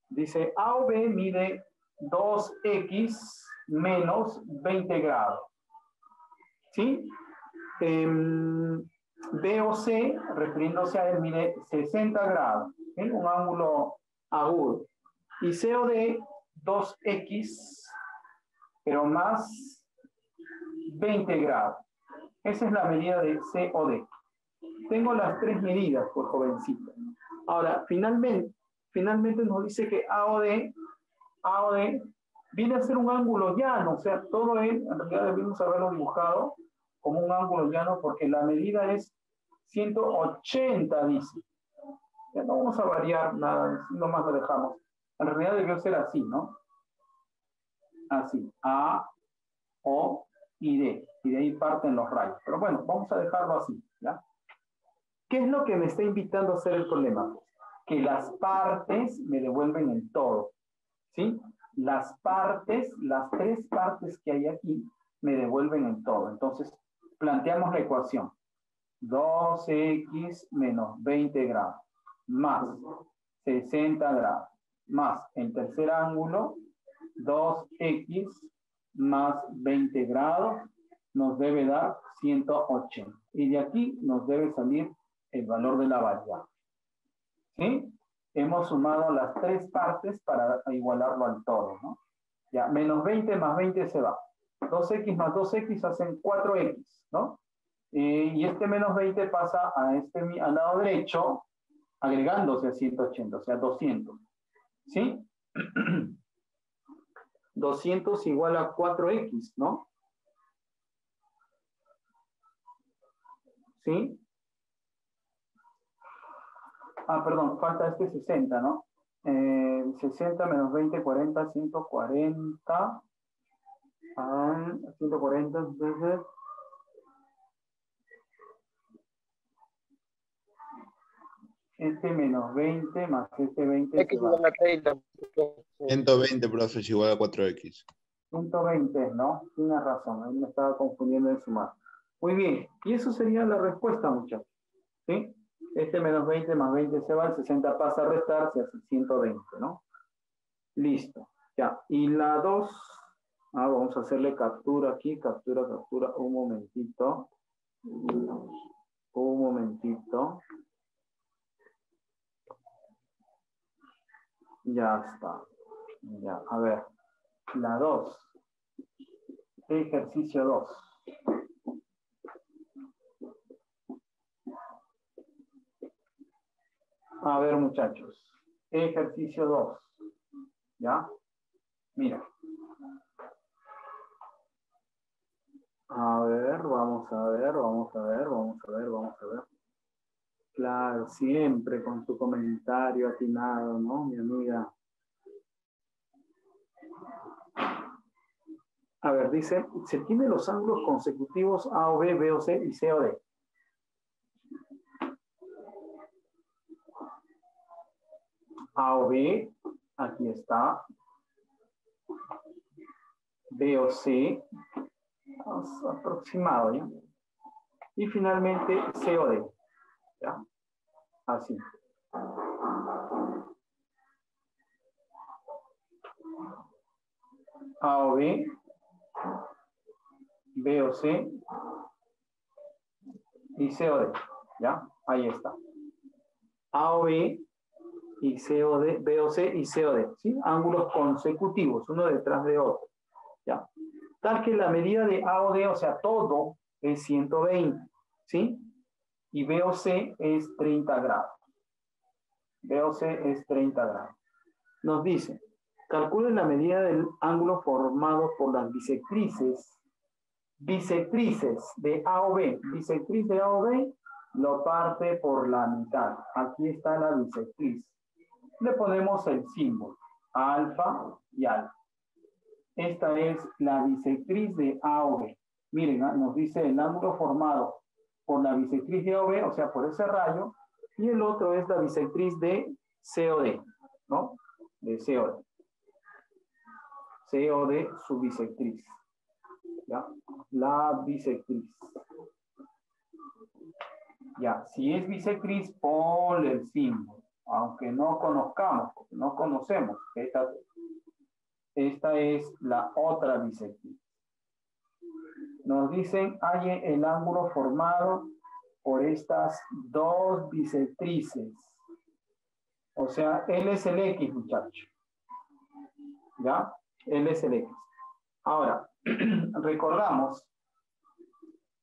Dice, A o B mide 2x menos 20 grados. ¿Sí? B o C, refiriéndose a él, mide 60 grados, ¿sí? Un ángulo agudo. Y C o D, 2x, pero más 20 grados. Esa es la medida de C o D. Tengo las tres medidas, por jovencito. Ahora, finalmente nos dice que A o D viene a ser un ángulo llano, o sea, todo él, en realidad debimos haberlo dibujado como un ángulo llano porque la medida es 180, dice. Ya no vamos a variar nada, nomás lo dejamos. En realidad debió ser así, ¿no? Así, A, O y D. Y de ahí parten los rayos. Pero bueno, vamos a dejarlo así, ¿ya? ¿Qué es lo que me está invitando a hacer el problema? Que las partes me devuelven el todo, ¿sí? Las partes, las tres partes que hay aquí, me devuelven el todo. Entonces, planteamos la ecuación. 2x menos 20 grados más 60 grados más el tercer ángulo 2x más 20 grados nos debe dar 180 y de aquí nos debe salir el valor de la variable. ¿Sí? Hemos sumado las tres partes para igualarlo al todo, ¿no? Ya, menos 20 más 20 se va. 2x más 2x hacen 4x, ¿no? Y este menos 20 pasa al lado derecho, agregándose a 180, o sea, 200. ¿Sí? 200 igual a 4x, ¿no? ¿Sí? Ah, perdón, falta 60, ¿no? 60 menos 20, 40, 140. 140, entonces... Este menos 20 más este 20 X se va. igual a 30. 120, profe, es igual a 4x. 120, ¿no? Tienes razón, ahí me estaba confundiendo en sumar. Muy bien, y eso sería la respuesta, muchachos. ¿Sí? Este menos 20 más 20 se va, el 60 pasa a restar, se hace 120, ¿no? Listo, ya. Y la 2, vamos a hacerle captura aquí, captura, un momentito. Un momentito. Ya está. Ya, a ver. La 2. Ejercicio 2. A ver, muchachos. Ejercicio 2. ¿Ya? Mira. A ver, vamos a ver. Claro, siempre con tu comentario atinado, ¿no, mi amiga? A ver, dice, se tiene los ángulos consecutivos A o B, B o C y C o D. A o B, aquí está. B o C, aproximado, ¿ya? Y finalmente C o D, ¿ya? Así. A o B, B o C y C o D. ¿Ya? Ahí está. A o B y C o D, B o C y C o D. ¿Sí? Ángulos consecutivos, uno detrás de otro. ¿Ya? Tal que la medida de A o D, o sea, todo es 120. ¿Sí? Y B o C es 30 grados. B o C es 30 grados. Nos dice, calcule la medida del ángulo formado por las bisectrices de A o B. Bisectriz de A o B lo parte por la mitad. Aquí está la bisectriz. Le ponemos el símbolo, alfa y alfa. Esta es la bisectriz de A o B. Miren, nos dice el ángulo formado por la bisectriz de A o B, o sea, por ese rayo, y el otro es la bisectriz de C o D, ¿no? De C o D. C o D, su bisectriz. ¿Ya? La bisectriz. Ya, si es bisectriz, ponle el símbolo, aunque no conozcamos, porque no conocemos. Esta es la otra bisectriz. Nos dicen, hay el ángulo formado por estas dos bisectrices. O sea, L es el X, muchachos. ¿Ya? L es el X. Ahora, recordamos,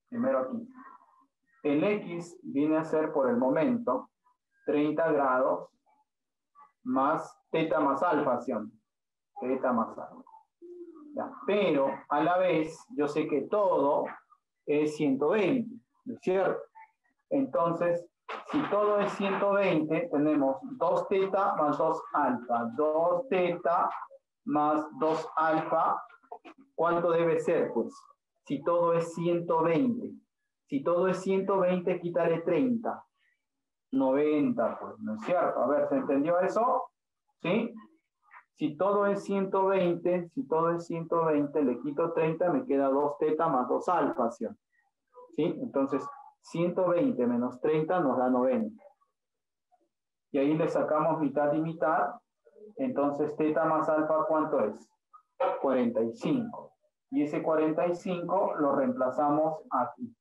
primero aquí, el X viene a ser por el momento 30 grados más teta más alfa, ¿sí? Teta más alfa. ¿Ya? Pero a la vez yo sé que todo es 120, ¿no es cierto? Entonces, si todo es 120, tenemos 2 teta más 2 alfa. 2 teta más 2 alfa. ¿Cuánto debe ser? Pues, si todo es 120. Si todo es 120, quítale 30. 90, pues, ¿no es cierto? A ver, ¿se entendió eso? ¿Sí? Si todo es 120, le quito 30, me queda 2 teta más 2 alfa, ¿sí? Entonces, 120 menos 30 nos da 90. Y ahí le sacamos mitad y mitad. Entonces, teta más alfa, ¿cuánto es? 45. Y ese 45 lo reemplazamos aquí.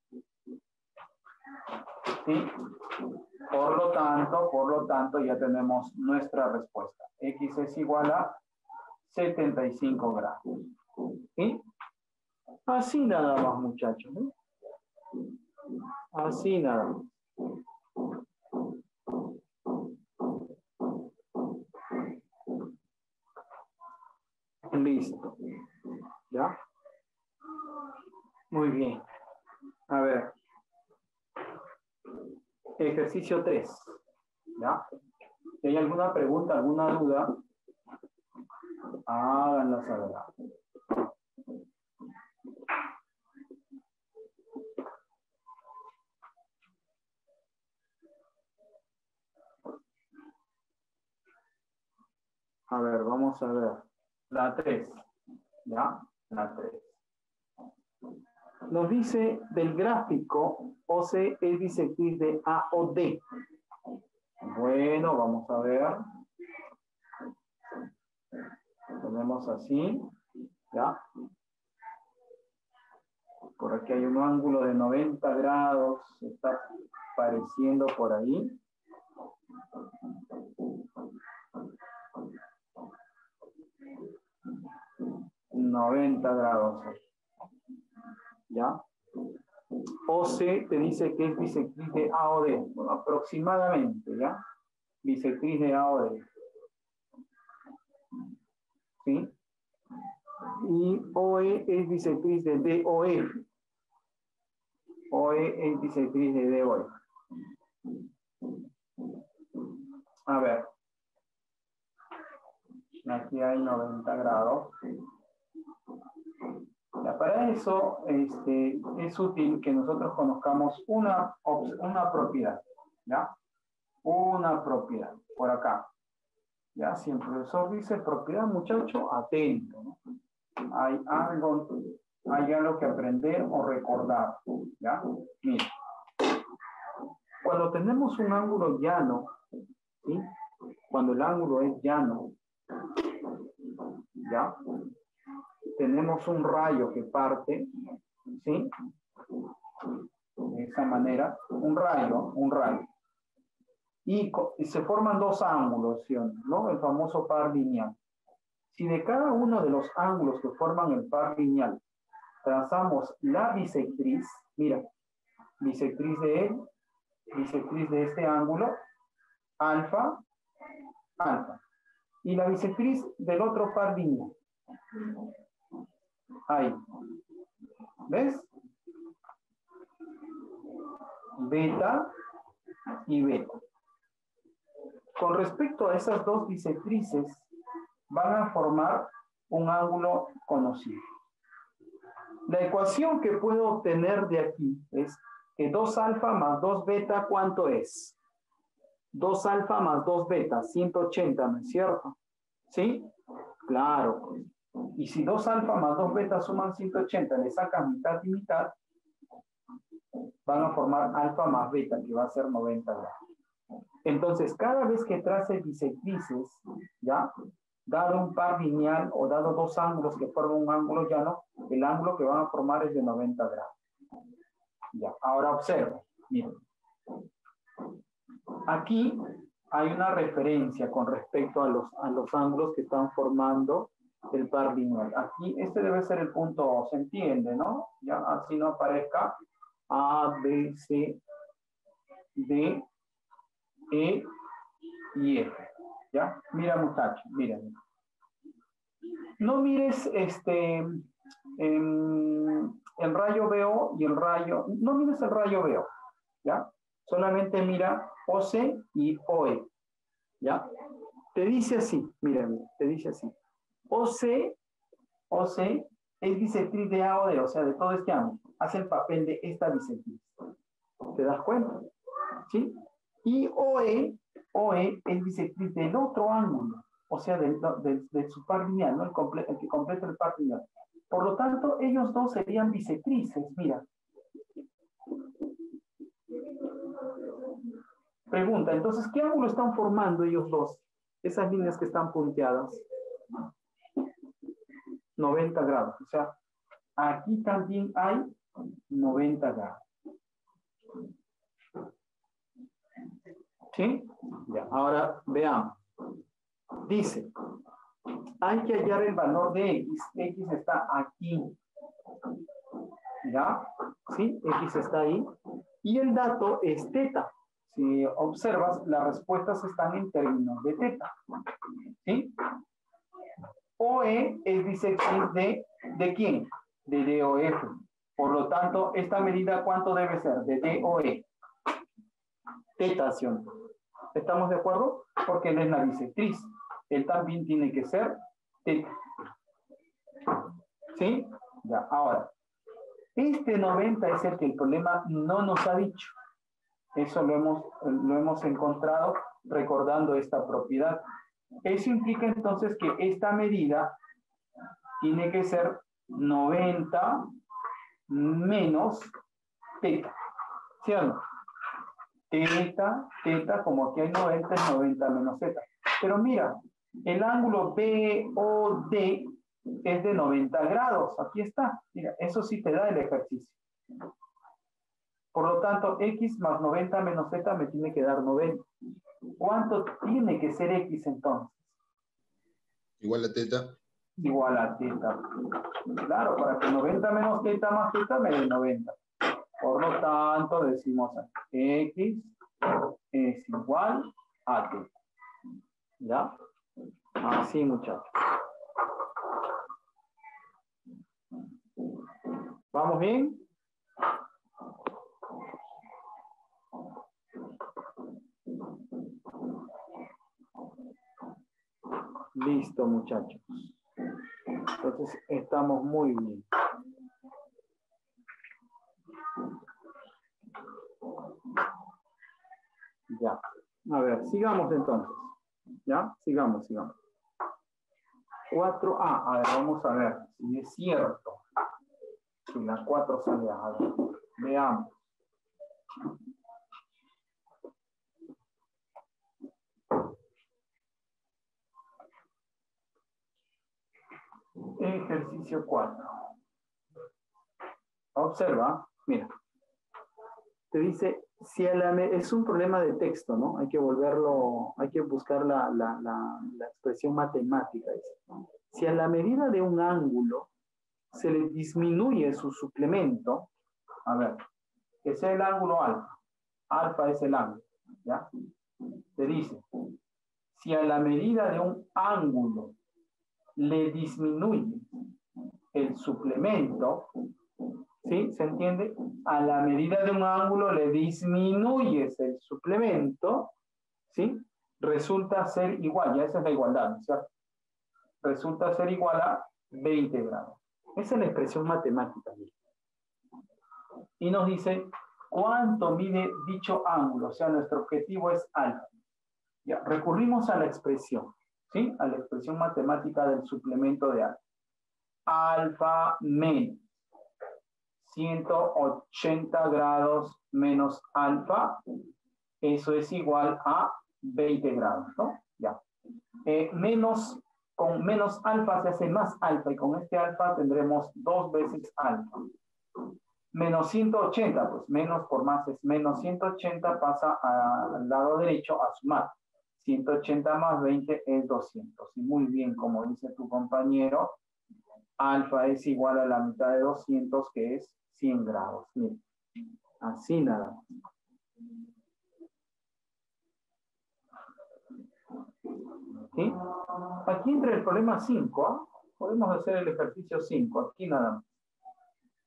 ¿Sí? Por lo tanto, ya tenemos nuestra respuesta. X es igual a 75 grados. ¿Sí? Así nada más, muchachos. ¿Eh? Así nada más. Listo. ¿Ya? Muy bien. A ver. Ejercicio 3. ¿Ya? Si hay alguna pregunta, alguna duda, háganla saber. A ver, vamos a ver. La 3. ¿Ya? La 3. Nos dice del gráfico OC es bisectriz de A o D. Bueno, vamos a ver. Tenemos así. ¿Ya? Por aquí hay un ángulo de 90 grados. Se está apareciendo por ahí. $90. ¿Ya? OC te dice que es bisectriz de A o D. Bueno, aproximadamente, ¿ya? Bisectriz de A o D. ¿Sí? Y OE es bisectriz de DOE. OE es bisectriz de DOE. A ver. Aquí hay 90 grados. Ya, para eso es útil que nosotros conozcamos una propiedad. ¿Ya? Una propiedad. Por acá. Ya, si el profesor dice propiedad, muchacho, atento, ¿no? Hay algo que aprender o recordar. ¿Ya? Mira. Cuando tenemos un ángulo llano, ¿sí? Cuando el ángulo es llano, ¿ya? tenemos un rayo que parte, ¿sí? De esa manera, un rayo. Y se forman dos ángulos, ¿sí? ¿No? El famoso par lineal. Si de cada uno de los ángulos que forman el par lineal trazamos la bisectriz, mira, bisectriz de este ángulo, alfa, alfa. Y la bisectriz del otro par lineal. Ahí. ¿Ves? Beta y beta. Con respecto a esas dos bisectrices, van a formar un ángulo conocido. La ecuación que puedo obtener de aquí es que 2 alfa más 2 beta, ¿cuánto es? 2 alfa más 2 beta, 180, ¿no es cierto? ¿Sí? Claro. Y si 2 alfa más 2 beta suman 180, le sacan mitad y mitad, van a formar alfa más beta, que va a ser 90 grados. Entonces, cada vez que trace bisectrices, ¿ya? Dado un par lineal o dado dos ángulos que forman un ángulo llano, el ángulo que van a formar es de 90 grados. Ya, ahora observen, miren. Aquí hay una referencia con respecto a los ángulos que están formando el par lineal. Aquí este debe ser el punto, se entiende, ¿no? Ya, así no aparezca A, B, C, D, E y F. ¿Ya? Mira, muchachos, miren. No mires el rayo BO y el rayo, no mires el rayo BO, ¿ya? Solamente mira OC y OE, ¿ya? Te dice así, miren, te dice así. OC es bisectriz de A o D, o sea, de todo este ángulo. Hace el papel de esta bisectriz. ¿Te das cuenta? ¿Sí? Y OE es bisectriz del otro ángulo, o sea, de su par lineal, ¿no? El que completa el par lineal. Por lo tanto, ellos dos serían bisectrices, mira. Pregunta, entonces, ¿qué ángulo están formando ellos dos? Esas líneas que están punteadas. 90 grados, o sea, aquí también hay 90 grados. ¿Sí? Ya, ahora veamos. Dice, hay que hallar el valor de X. X está aquí. ¿Ya? ¿Sí? X está ahí. Y el dato es teta. Si observas, las respuestas están en términos de teta. ¿Sí? OE es bisectriz ¿de quién? De DOF. Por lo tanto, esta medida, ¿cuánto debe ser? De DOE. Teta, ¿sí? ¿Estamos de acuerdo? Porque él es la bisectriz. Él también tiene que ser teta. ¿Sí? Ya, ahora. Este 90 es el que el problema no nos ha dicho. Eso lo hemos encontrado recordando esta propiedad. Eso implica entonces que esta medida tiene que ser 90 menos teta. ¿Cierto? Teta, como aquí hay 90, es 90 menos teta. Pero mira, el ángulo BOD es de 90 grados. Aquí está. Mira, eso sí te da el ejercicio. Por lo tanto, X más 90 menos Z me tiene que dar 90. ¿Cuánto tiene que ser X entonces? Igual a teta. Igual a teta. Claro, para que 90 menos teta más teta me dé 90. Por lo tanto, decimos X es igual a teta. ¿Ya? Así, muchachos. ¿Vamos bien? Listo, muchachos. Entonces, estamos muy bien. Ya. A ver, sigamos entonces. ¿Ya? Sigamos. 4A. A ver, vamos a ver si es cierto. Si la 4 sale a ver. Veamos. Ejercicio 4. Observa, mira. Te dice, si es un problema de texto, ¿no? Hay que volverlo, hay que buscar la expresión matemática. ¿No? Si a la medida de un ángulo se le disminuye su suplemento, a ver, que sea el ángulo alfa. Alfa es el ángulo, ¿ya? Te dice, si a la medida de un ángulo le disminuye el suplemento, ¿sí? ¿Se entiende? A la medida de un ángulo le disminuyes el suplemento, ¿sí? Resulta ser igual, ya esa es la igualdad, ¿no es cierto? Resulta ser igual a 20 grados. Esa es la expresión matemática. Y nos dice, ¿cuánto mide dicho ángulo? O sea, nuestro objetivo es alfa. Ya, recurrimos a la expresión, ¿sí? A la expresión matemática del suplemento de alfa. Alfa menos 180 grados menos alfa, eso es igual a 20 grados, ¿no? Ya. Con menos alfa se hace más alfa y con este alfa tendremos 2 veces alfa. Menos 180, pues menos por más es menos 180, pasa al lado derecho a sumar. 180 más 20 es 200. Y muy bien, como dice tu compañero, alfa es igual a la mitad de 200, que es 100 grados. Miren, así nada más. ¿Sí? Aquí entra el problema 5. ¿eh? Podemos hacer el ejercicio 5. Aquí nada más.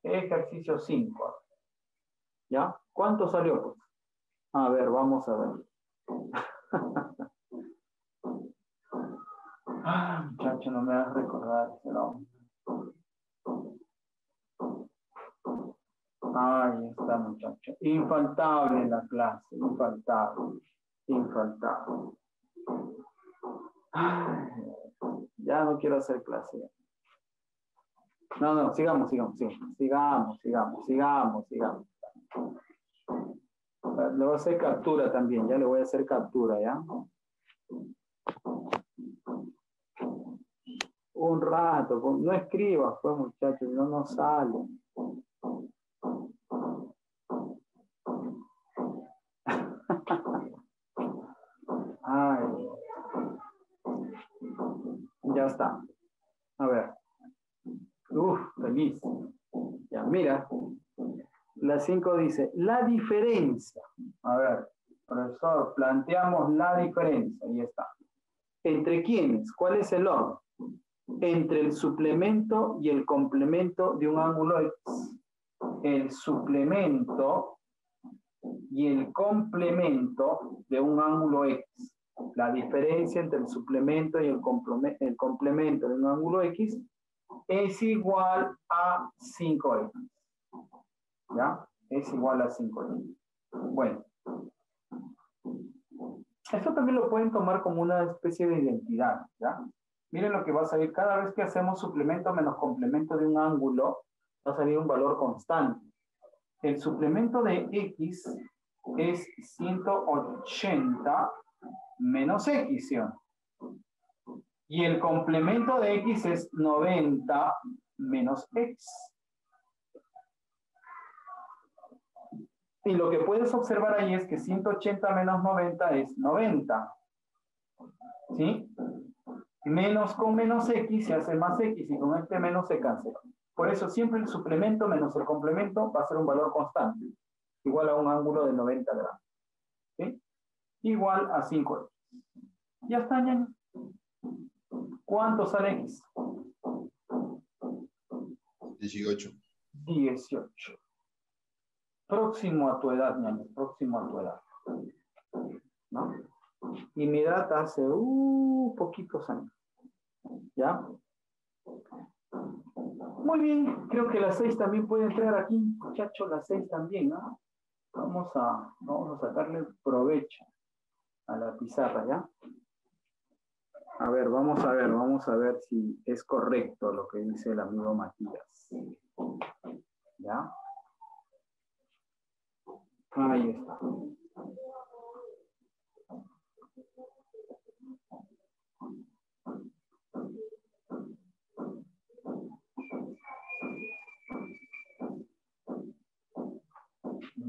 Ejercicio 5. ¿Ya? ¿Cuánto salió? Pues? A ver, vamos a ver. Muchacho, no me hagas recordar ese nombre. Ahí está, muchacho. Infaltable en la clase. Infaltable. Infaltable. Ay, ya no quiero hacer clase. No, sigamos. Le voy a hacer captura también, ya le voy a hacer captura, ¿ya? Un rato, no escribas, pues muchachos, no nos sale. Ay, ya está. A ver. Feliz. Ya, mira. La 5 dice, la diferencia. A ver, profesor, planteamos la diferencia. Ahí está. ¿Entre quiénes? ¿Cuál es el orden? Entre el suplemento y el complemento de un ángulo X. El suplemento y el complemento de un ángulo X. La diferencia entre el suplemento y el complemento de un ángulo X es igual a 5X. ¿Ya? Es igual a 5X. Bueno. Esto también lo pueden tomar como una especie de identidad, ¿ya? Miren lo que va a salir. Cada vez que hacemos suplemento menos complemento de un ángulo, va a salir un valor constante. El suplemento de X es 180 menos X, ¿sí? Y el complemento de X es 90 menos X. Y lo que puedes observar ahí es que 180 menos 90 es 90. ¿Sí? Menos con menos X se hace más X y con este menos se cancela. Por eso siempre el suplemento menos el complemento va a ser un valor constante, igual a un ángulo de 90 grados. ¿Sí? Igual a 5X. Ya está, ñaño. ¿Cuánto sale X? 18. 18. Próximo a tu edad, ñaño. Próximo a tu edad. ¿No? Y mi edad hace poquitos años. ¿Ya? Muy bien, creo que la 6 también puede entrar aquí, muchacho, la 6 también, ¿no? Vamos a sacarle provecho a la pizarra, ¿ya? A ver, vamos a ver si es correcto lo que dice el amigo Matías. ¿Ya? Ahí está.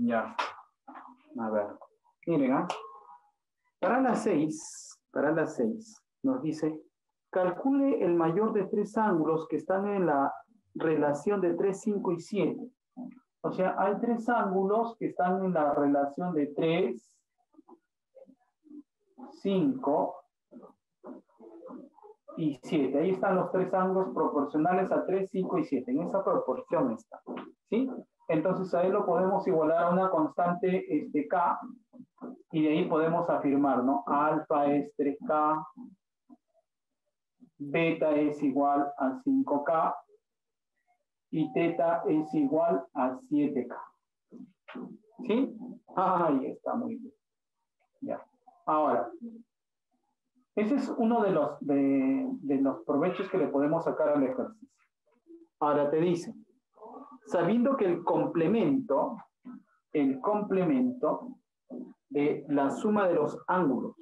Ya. A ver. Miren, ¿ah? Para las 6, nos dice, calcule el mayor de tres ángulos que están en la relación de 3, 5 y 7. O sea, hay tres ángulos que están en la relación de 3, 5 y 7. Ahí están los tres ángulos proporcionales a 3, 5 y 7. En esa proporción está. ¿Sí? Entonces ahí lo podemos igualar a una constante K, y de ahí podemos afirmar, ¿no? Alfa es 3K, beta es igual a 5K y teta es igual a 7K. ¿Sí? Ahí está, muy bien. Ya. Ahora, ese es uno de los provechos que le podemos sacar al ejercicio. Ahora te dice, sabiendo que el complemento de la suma de los ángulos,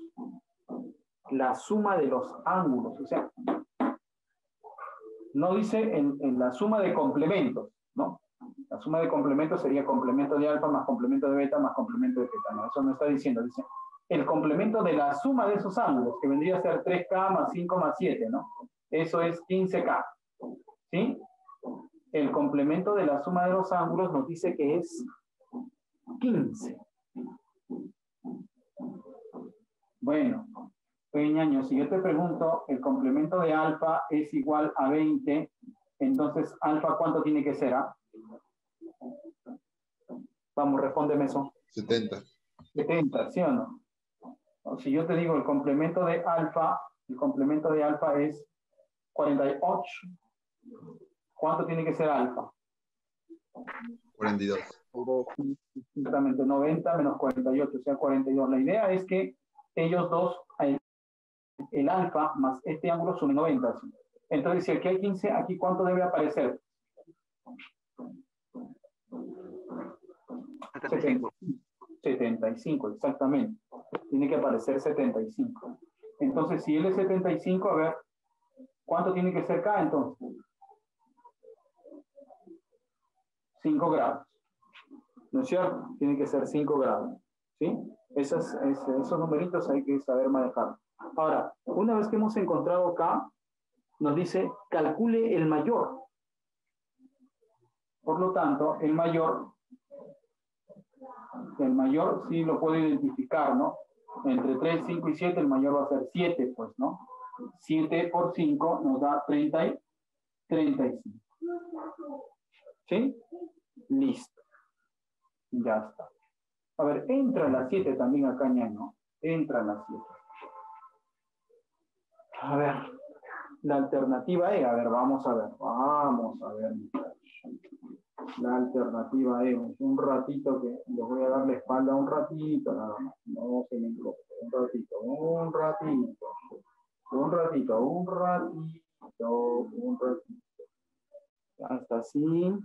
o sea, no dice en la suma de complementos, ¿no? La suma de complementos sería complemento de alfa más complemento de beta más complemento de teta, no, eso no está diciendo, dice el complemento de la suma de esos ángulos, que vendría a ser 3K más 5 más 7, ¿no? Eso es 15K, ¿sí? El complemento de la suma de los ángulos nos dice que es 15. Bueno, ñaño, si yo te pregunto, el complemento de alfa es igual a 20, entonces alfa, ¿cuánto tiene que ser? Vamos, respóndeme eso. 70. 70, ¿sí o no? O si yo te digo el complemento de alfa es 48, ¿cuánto tiene que ser alfa? 42. Justamente 90 menos 48, o sea 42. La idea es que ellos dos, el alfa más este ángulo sume 90. ¿Sí? Entonces, si aquí hay 15, ¿aquí cuánto debe aparecer? 75, exactamente. Tiene que aparecer 75. Entonces, si él es 75, a ver, ¿cuánto tiene que ser K entonces? 5 grados. ¿No es cierto? Tiene que ser 5 grados. ¿Sí? Esos numeritos hay que saber manejar. Ahora, una vez que hemos encontrado K, nos dice, calcule el mayor. Por lo tanto, el mayor sí lo puedo identificar, ¿no? Entre 3, 5 y 7, el mayor va a ser 7, pues, ¿no? 7 por 5 nos da 30 y 35. ¿Sí? Listo. Ya está. A ver, entra la 7 también acá, ¿no? Entra la 7. A ver, la alternativa E, a ver, vamos a ver. La alternativa E, un ratito que les voy a dar la espalda un ratito, nada más. No se me equivoque, un ratito. Hasta así.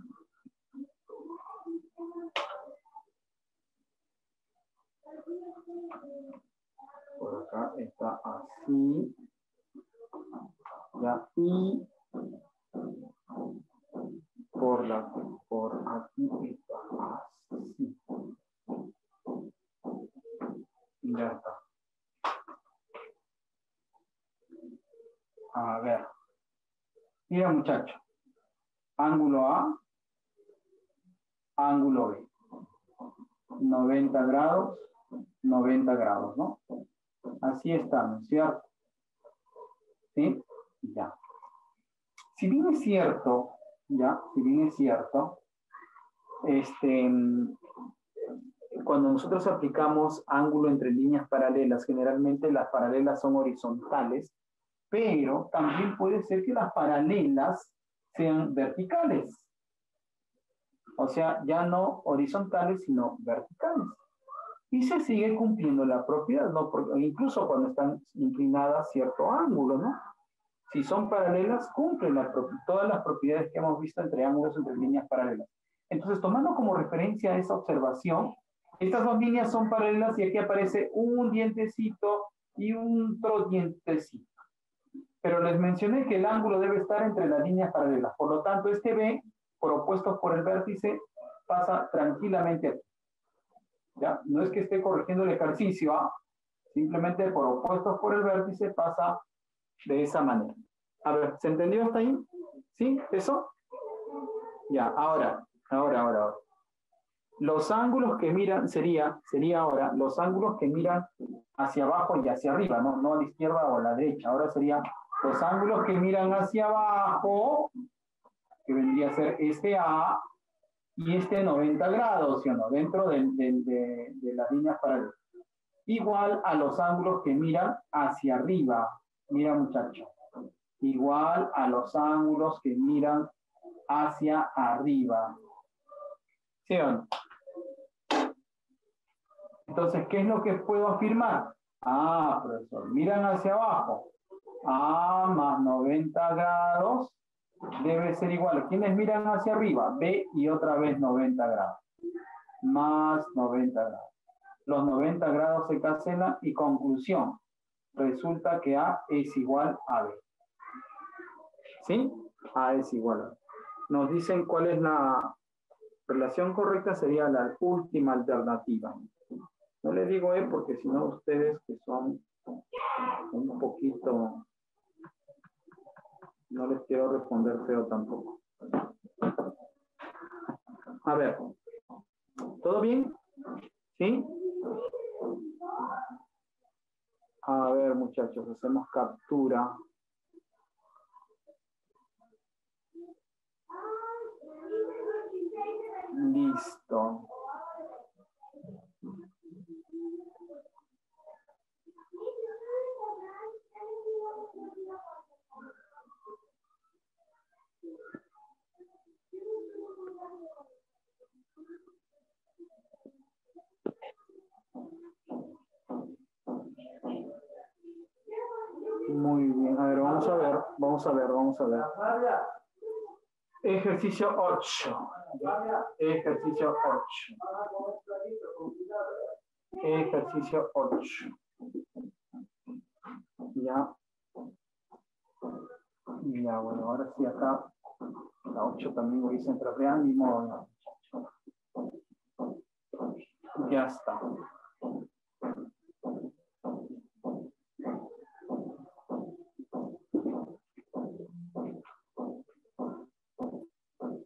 Por acá está así. Ya, y por aquí está así. Ya está. A ver. Mira, muchacho. Ángulo A, ángulo B. 90 grados, 90 grados, ¿no? Así está, ¿no es cierto? ¿Sí? Ya. Si bien es cierto, cuando nosotros aplicamos ángulo entre líneas paralelas, generalmente las paralelas son horizontales, pero también puede ser que las paralelas sean verticales. O sea, ya no horizontales, sino verticales. Y se sigue cumpliendo la propiedad, ¿no? Porque incluso cuando están inclinadas cierto ángulo, ¿no? Si son paralelas, cumplen todas las propiedades que hemos visto entre ángulos, entre líneas paralelas. Entonces, tomando como referencia esa observación, estas dos líneas son paralelas y aquí aparece un dientecito y un otro dientecito. Pero les mencioné que el ángulo debe estar entre las líneas paralelas. Por lo tanto, este B, por opuestos por el vértice, pasa tranquilamente aquí. ¿Ya? No es que esté corrigiendo el ejercicio, ¿ah? Simplemente por opuestos por el vértice pasa de esa manera. A ver, ¿se entendió hasta ahí? ¿Sí? ¿Eso? Ya, ahora. Los ángulos que miran, sería ahora, los ángulos que miran hacia abajo y hacia arriba, no a la izquierda o a la derecha. Ahora sería los ángulos que miran hacia abajo, que vendría a ser este A y este 90 grados, ¿sí o no? Dentro de las líneas paralelas. Igual a los ángulos que miran hacia arriba. Mira, muchachos. Igual a los ángulos que miran hacia arriba. ¿Sí o no? Entonces, ¿qué es lo que puedo afirmar? Ah, profesor, miran hacia abajo. A más 90 grados debe ser igual. ¿Quiénes miran hacia arriba? B y otra vez 90 grados. Más 90 grados. Los 90 grados se cancelan y conclusión. Resulta que A es igual a B. ¿Sí? A es igual a B. Nos dicen cuál es la relación correcta, sería la última alternativa. No les digo porque si no ustedes que son un poquito, no les quiero responder feo tampoco. A ver, ¿todo bien? ¿Sí? A ver, muchachos, hacemos captura. Listo. Muy bien, a ver, vamos a ver. Ejercicio 8. Ejercicio 8. Ejercicio 8. Ya. Ya, bueno, ahora sí acá, la 8 también lo hice entre real y modo. Ya está.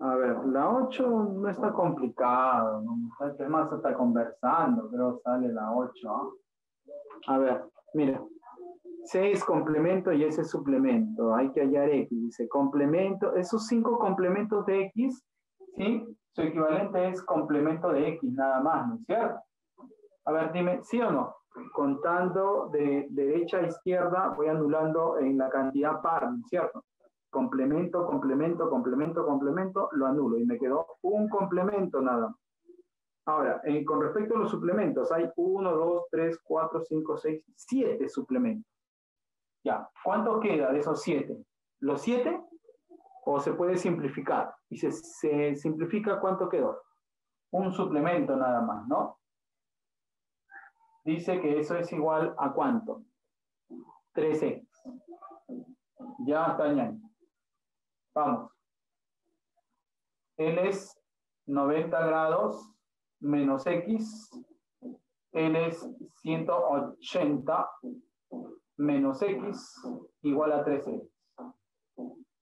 A ver, la 8 no está complicado, ¿no? Es más, está conversando, creo sale la 8. ¿Eh? A ver, mira. C es complemento y S es suplemento. Hay que hallar X. Dice complemento. Esos 5 complementos de X, ¿sí? Su equivalente es complemento de X, nada más, ¿no es cierto? A ver, dime, ¿sí o no? Contando de derecha a izquierda, voy anulando en la cantidad par, ¿no es cierto? Complemento, lo anulo y me quedó un complemento nada más. Ahora, con respecto a los suplementos, hay 1, 2, 3, 4, 5, 6, 7 suplementos. Ya, ¿cuánto queda de esos 7? ¿Los 7? ¿O se puede simplificar? Y se simplifica, ¿cuánto quedó? Un suplemento nada más, ¿no? Dice que eso es igual a ¿cuánto? 3x. Ya está añadido. Vamos. Él es 90 grados menos x. Él es 180 menos x igual a 3x.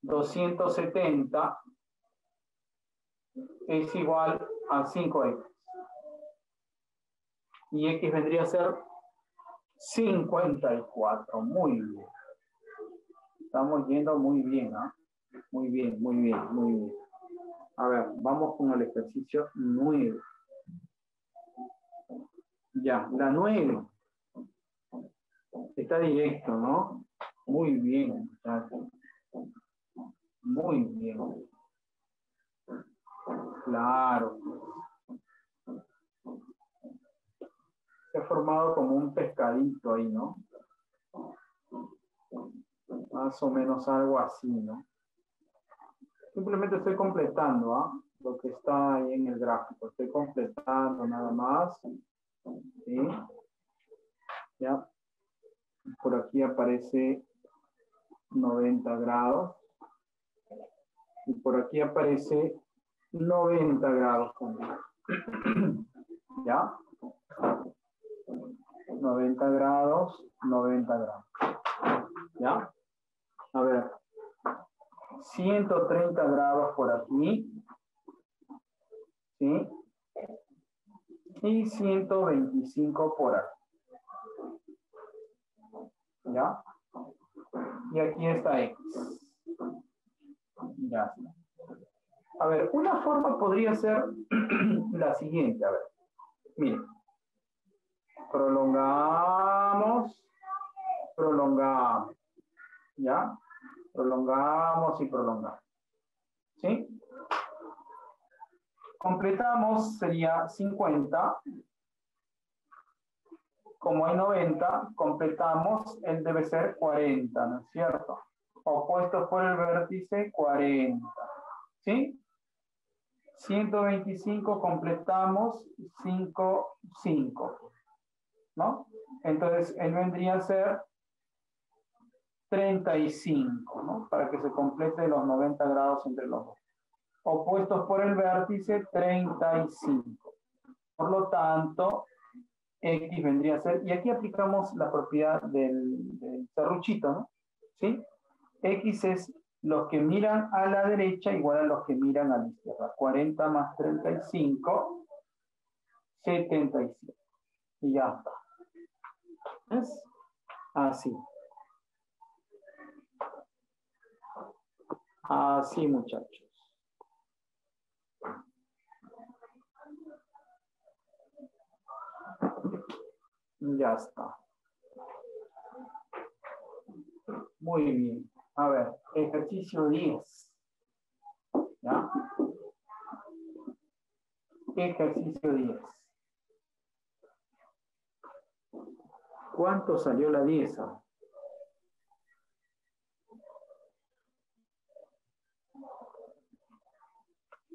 270 es igual a 5x. Y x vendría a ser 54. Muy bien. Estamos yendo muy bien, ¿ah? ¿Eh? Muy bien. A ver, vamos con el ejercicio 9. Ya, la 9. Está directo, ¿no? Muy bien, muchachos. Muy bien. Claro. Se ha formado como un pescadito ahí, ¿no? Más o menos algo así, ¿no? Simplemente estoy completando, ¿ah? Lo que está ahí en el gráfico. Estoy completando nada más. ¿Sí? Ya. Por aquí aparece 90 grados. Y por aquí aparece 90 grados también. ¿Ya? 90 grados, 90 grados. ¿Ya? A ver. 130 grados por aquí. ¿Sí? Y 125 por aquí. ¿Ya? Y aquí está X. Ya está. A ver, una forma podría ser la siguiente. A ver, miren. Prolongamos, prolongamos. ¿Ya? Prolongamos y prolongamos. ¿Sí? Completamos, sería 50. Como hay 90, completamos, él debe ser 40, ¿no es cierto? Opuestos por el vértice, 40. ¿Sí? 125 completamos, 5, 5. ¿No? Entonces, él vendría a ser 35, ¿no? Para que se complete los 90 grados entre los dos. Opuestos por el vértice, 35. Por lo tanto, X vendría a ser, y aquí aplicamos la propiedad del serruchito, ¿no? ¿Sí? X es los que miran a la derecha igual a los que miran a la izquierda. 40 más 35, 75. Y ya está. ¿Es? Así. Así, muchachos. Ya está. Muy bien. A ver, ejercicio 10. ¿Ya? Ejercicio 10. ¿Cuánto salió la 10?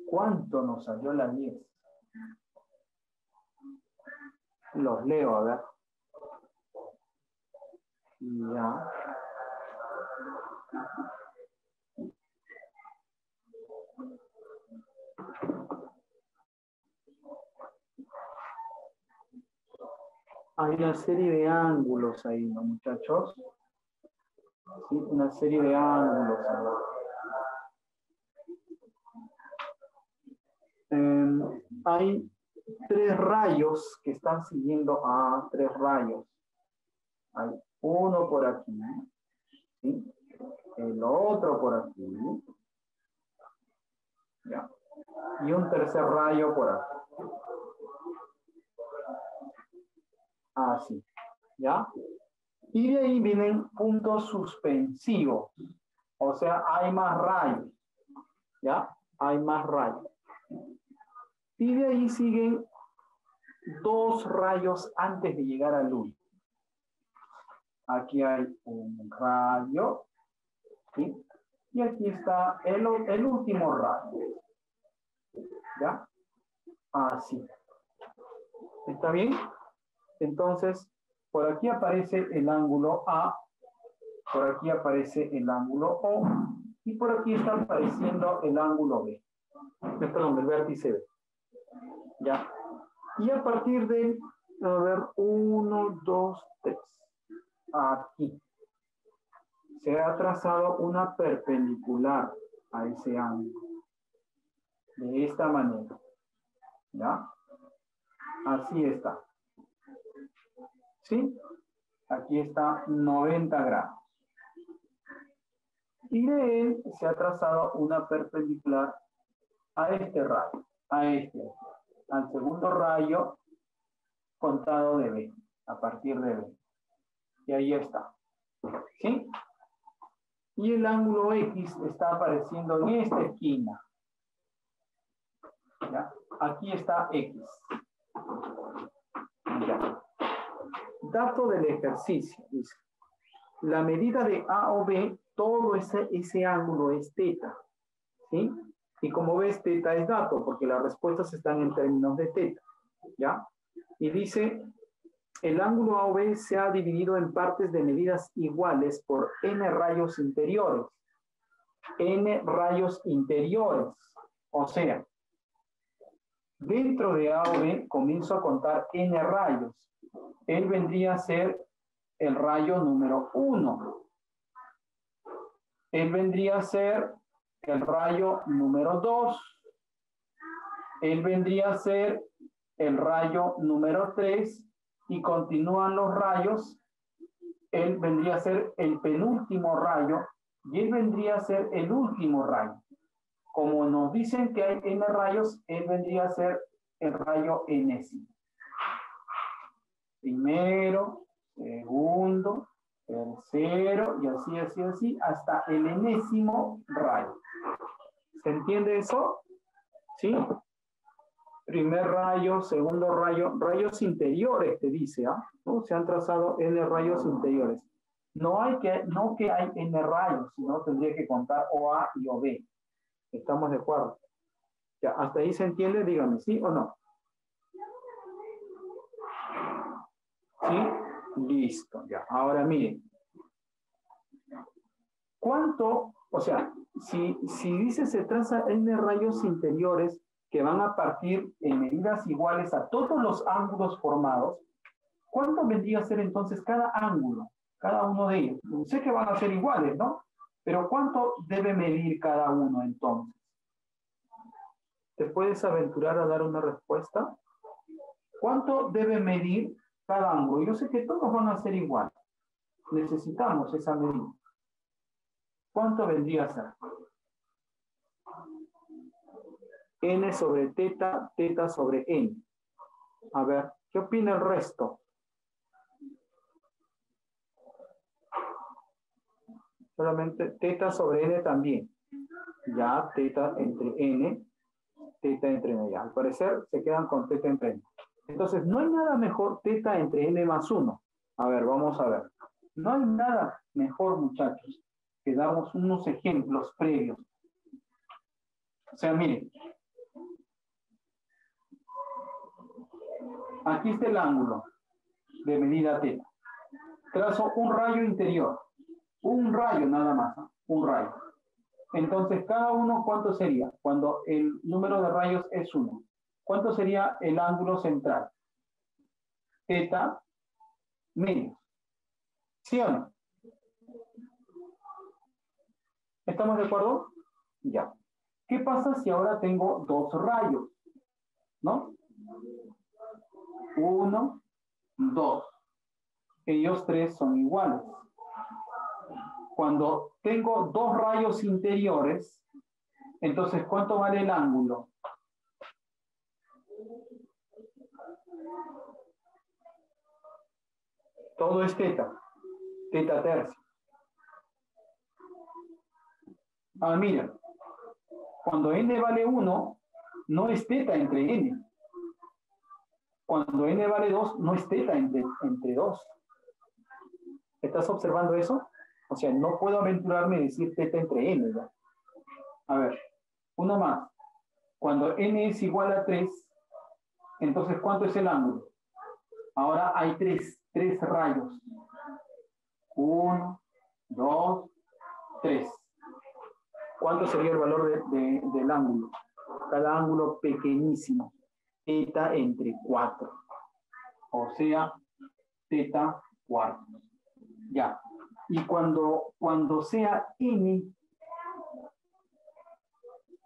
¿Cuánto nos salió la 10? Los leo, a ver. Ya. Hay una serie de ángulos ahí, ¿no, muchachos? Sí, una serie de ángulos ahí. Hay 3 rayos que están siguiendo a 3 rayos. Hay uno por aquí, ¿sí? El otro por aquí. ¿Ya? Y un tercer rayo por aquí. Así. ¿Ya? Y de ahí vienen puntos suspensivos. O sea, hay más rayos. ¿Ya? Hay más rayos. Y de ahí siguen 2 rayos antes de llegar al último. Aquí hay un rayo. ¿Sí? Y aquí está el último rayo. ¿Ya? Así. ¿Está bien? Entonces, por aquí aparece el ángulo A, por aquí aparece el ángulo O, y por aquí está apareciendo el ángulo B. Perdón, el vértice B. ¿Ya? Y a partir de, a ver, 1, 2, 3. Aquí. Se ha trazado una perpendicular a ese ángulo. De esta manera. ¿Ya? Así está. ¿Sí? Aquí está 90 grados. Y de él se ha trazado una perpendicular a este rayo, al segundo rayo contado de B, a partir de B. Y ahí está. ¿Sí? Y el ángulo X está apareciendo en esta esquina. ¿Ya? Aquí está X. Ya. Dato del ejercicio, dice. La medida de A o B, todo ese ángulo es teta. ¿Sí? Y como ves, teta es dato, porque las respuestas están en términos de teta. ¿Ya? Y dice, el ángulo A o B se ha dividido en partes de medidas iguales por n rayos interiores. N rayos interiores. O sea, Dentro de A o B comienzo a contar n rayos. Él vendría a ser el rayo número 1. Él vendría a ser el rayo número 2. Él vendría a ser el rayo número 3 y continúan los rayos. Él vendría a ser el penúltimo rayo y él vendría a ser el último rayo. Como nos dicen que hay n rayos, él vendría a ser el rayo enésimo. Primero, segundo, tercero y así, hasta el enésimo rayo. ¿Se entiende eso? ¿Sí? Primer rayo, segundo rayo, rayos interiores, te dice, ¿ah? ¿No? Se han trazado n rayos interiores. No que hay n rayos, sino tendría que contar OA y OB. ¿Estamos de acuerdo? Ya, ¿hasta ahí se entiende? Dígame, ¿sí o no? ¿Sí? Listo, ya. Ahora miren. ¿Cuánto? O sea, si dice se traza n rayos interiores que van a partir en medidas iguales a todos los ángulos formados, ¿cuánto vendría a ser entonces cada ángulo? Cada uno de ellos. Sé que van a ser iguales, ¿no? Pero ¿cuánto debe medir cada uno entonces? ¿Te puedes aventurar a dar una respuesta? ¿Cuánto debe medir cada ángulo? Yo sé que todos van a ser iguales. Necesitamos esa medida. ¿Cuánto vendría a ser? N sobre teta, teta sobre N. A ver, ¿qué opina el resto? Solamente teta sobre N también. Ya, teta entre N, teta entre N. Ya, al parecer se quedan con teta entre N. Entonces, no hay nada mejor teta entre N más 1. A ver, vamos a ver. No hay nada mejor, muchachos, que damos unos ejemplos previos. O sea, miren. Aquí está el ángulo de medida teta. Trazo un rayo interior. Un rayo nada más, ¿no? Un rayo. Entonces, cada uno, ¿cuánto sería? Cuando el número de rayos es 1. ¿Cuánto sería el ángulo central? Teta menos. ¿Sí o no? ¿Estamos de acuerdo? Ya. ¿Qué pasa si ahora tengo dos rayos? ¿No? 1, 2. Ellos tres son iguales. Cuando tengo dos rayos interiores, entonces, ¿cuánto vale el ángulo? Todo es teta. Teta tercio. Ah, mira. Cuando n vale 1, no es teta entre n. Cuando n vale 2, no es teta entre 2. ¿Estás observando eso? O sea, no puedo aventurarme a decir teta entre n, ¿no? A ver, uno más. Cuando n es igual a 3, entonces, ¿cuánto es el ángulo? Ahora hay tres rayos. 1, 2, 3. ¿Cuánto sería el valor del ángulo? Cada ángulo pequeñísimo. Teta entre 4. O sea, teta cuartos. Ya. Y cuando sea n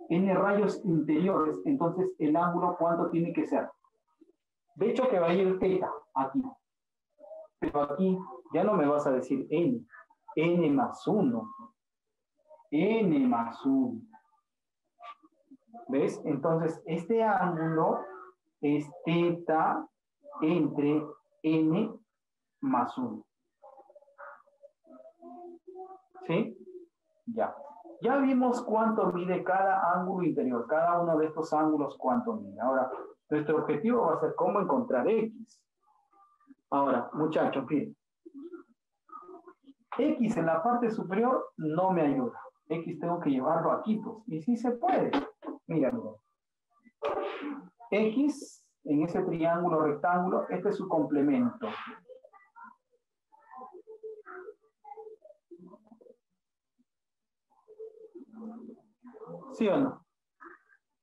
rayos interiores, entonces el ángulo, ¿cuánto tiene que ser? De hecho, que va a ir teta aquí. Pero aquí ya no me vas a decir n más 1. N más 1. ¿Ves? Entonces, este ángulo es teta entre n más 1. ¿Sí? Ya. Ya vimos cuánto mide cada ángulo interior, cada uno de estos ángulos cuánto mide. Ahora, nuestro objetivo va a ser cómo encontrar X. Ahora, muchachos, miren. X en la parte superior no me ayuda. X tengo que llevarlo aquí, pues. Y sí se puede. Mira, mira. X en ese triángulo rectángulo, este es su complemento. ¿Sí o no?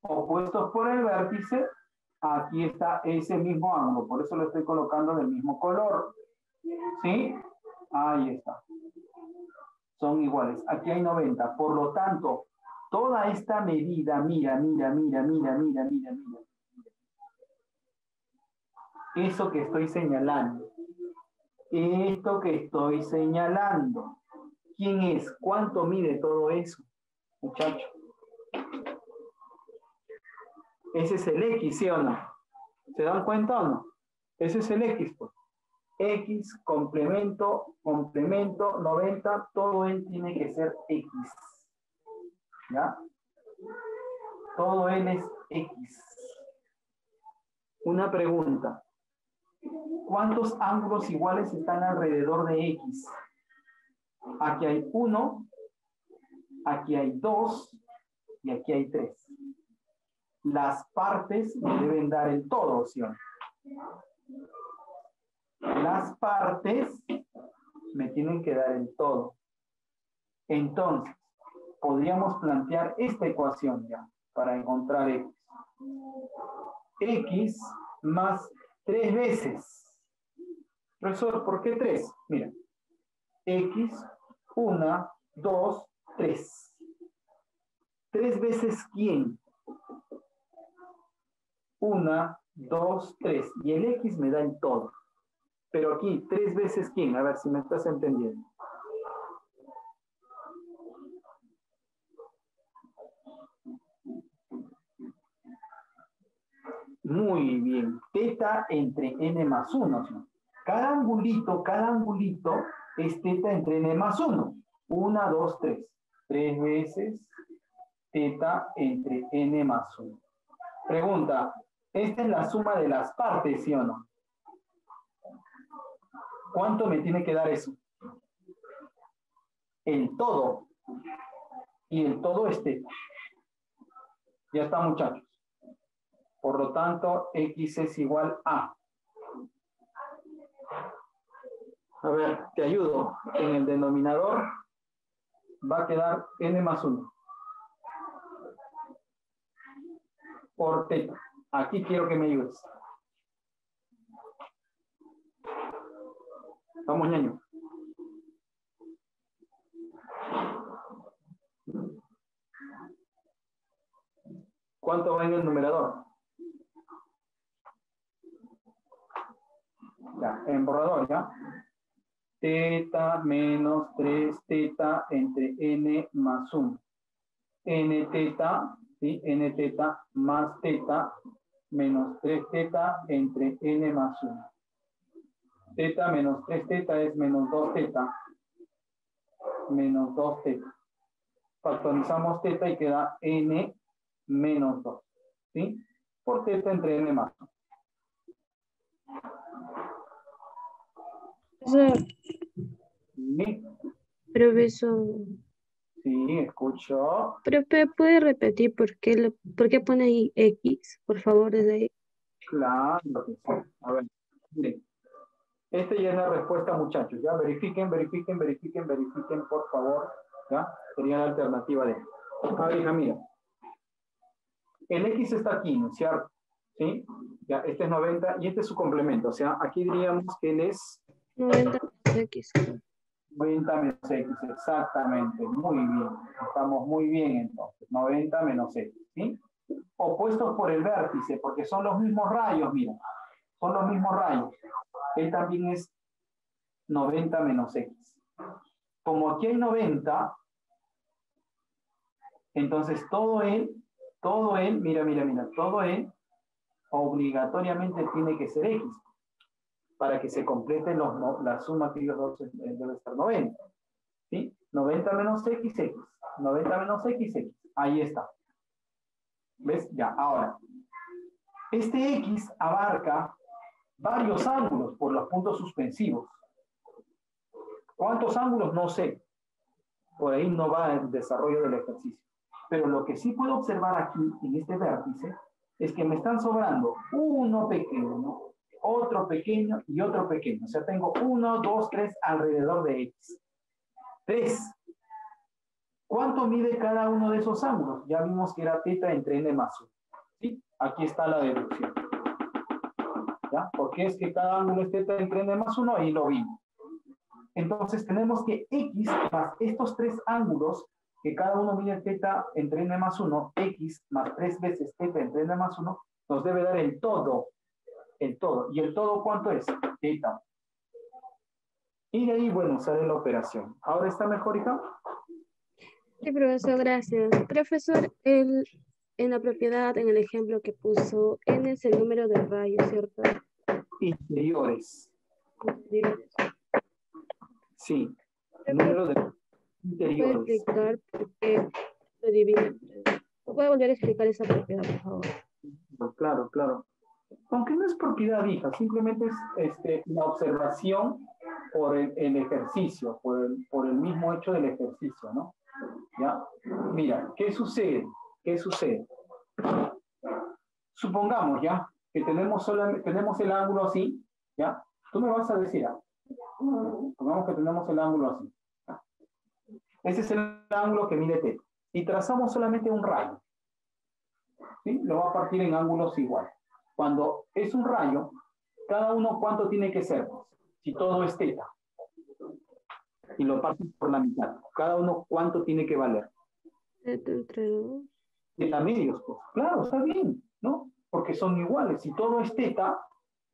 Opuestos por el vértice, Aquí está ese mismo ángulo, por eso lo estoy colocando del mismo color. ¿Sí? Ahí está. Son iguales. Aquí hay 90. Por lo tanto, toda esta medida, mira. Eso que estoy señalando. Esto que estoy señalando. ¿Quién es? ¿Cuánto mide todo eso? Muchachos. Ese es el X, ¿sí o no? ¿Se dan cuenta o no? Ese es el X, pues. X, complemento, 90, todo él tiene que ser X. ¿Ya? Todo él es X. Una pregunta. ¿Cuántos ángulos iguales están alrededor de X? Aquí hay 1, aquí hay 2 y aquí hay 3. Las partes me deben dar el todo, ¿sí o no? Las partes me tienen que dar el todo. Entonces, podríamos plantear esta ecuación ya para encontrar X. X más 3 veces. Profesor, ¿por qué 3? Mira, X, 1, 2, 3. ¿3 veces quién? 1, 2, 3. Y el X me da el todo. Pero aquí, 3 veces quién? A ver si me estás entendiendo. Muy bien. Teta entre n más 1. ¿Sí? Cada angulito es teta entre n más 1. 1, 2, 3. 3 veces teta entre n más 1. Pregunta, ¿esta es la suma de las partes, sí o no? ¿Cuánto me tiene que dar eso? El todo. Y el todo es teta. Ya está, muchachos. Por lo tanto, X es igual a. A ver, te ayudo. En el denominador va a quedar n más 1. Por teta. Aquí quiero que me ayudes. Vamos, ñaño. ¿Cuánto va en el numerador? Ya, en borrador, ¿ya? Teta menos 3 teta entre n más 1. N teta, ¿sí? N teta más teta menos 3 teta entre n más 1. Teta menos 3 teta es menos 2 teta. Menos 2 teta. Factorizamos teta y queda n menos 2. ¿Sí? Por teta entre n más 1. Profesor, Sí, escucho. pero ¿puede repetir por qué pone ahí X? Por favor, desde ahí. Claro que sí. A ver, miren. Esta ya es la respuesta, muchachos. Ya, verifiquen, por favor. ¿Ya? Sería la alternativa de. A ver, hija, mira. El X está aquí, ¿no es cierto? ¿Sí? Ya, este es 90 y este es su complemento. O sea, aquí diríamos que él es 90 X. 90 menos X, exactamente. Muy bien. Estamos muy bien entonces. 90 menos X, ¿sí? Opuestos por el vértice, porque son los mismos rayos, mira. Son los mismos rayos. Él también es 90 menos X. Como aquí hay 90, entonces todo él, mira, todo él obligatoriamente tiene que ser X. Para que se completen la suma que ellos dos debe ser 90. ¿Sí? 90 menos X, X. 90 menos X, X. Ahí está. ¿Ves? Ya, ahora. Este X abarca varios ángulos por los puntos suspensivos. ¿Cuántos ángulos? No sé. Por ahí no va el desarrollo del ejercicio. Pero lo que sí puedo observar aquí, en este vértice, es que me están sobrando uno pequeño, otro pequeño y otro pequeño. O sea, tengo 1, 2, 3 alrededor de X. 3. ¿Cuánto mide cada uno de esos ángulos? Ya vimos que era teta entre n más 1. ¿Sí? Aquí está la deducción. ¿Ya? Porque es que cada ángulo es teta entre n más 1, ahí lo vimos. Entonces tenemos que x más estos tres ángulos, que cada uno mide teta entre n más 1, x más 3 veces teta entre n más 1, nos debe dar el todo. El todo. ¿Y el todo cuánto es? Teta. Y de ahí, bueno, sale la operación. ¿Ahora está mejor, hija? Sí, profesor, gracias. Profesor, en la propiedad, en el ejemplo que puso, n es el número de rayos, ¿cierto? Interiores. Interiores. Sí. El número de ¿Puede interiores. explicar por qué lo divide entre dos? ¿Puede volver a explicar esa propiedad, por favor? Claro, claro. Aunque no es propiedad, hija, simplemente es la observación por el ejercicio, por el mismo hecho del ejercicio, ¿no? ¿Ya? Mira, ¿qué sucede? ¿Qué sucede? Supongamos, ¿ya? Que tenemos el ángulo así, ¿ya? Tú me vas a decir, supongamos que tenemos el ángulo así. ¿Ya? Ese es el ángulo que mide θ. Y trazamos solamente un rayo. ¿Sí? Lo va a partir en ángulos iguales. Cuando es un rayo, cada uno ¿cuánto tiene que ser? Si todo es θ. Y lo parten por la mitad. Cada uno ¿cuánto tiene que valer? Teta entre dos. Θ medios, pues. Claro, está bien, ¿no? Porque son iguales. Si todo es θ,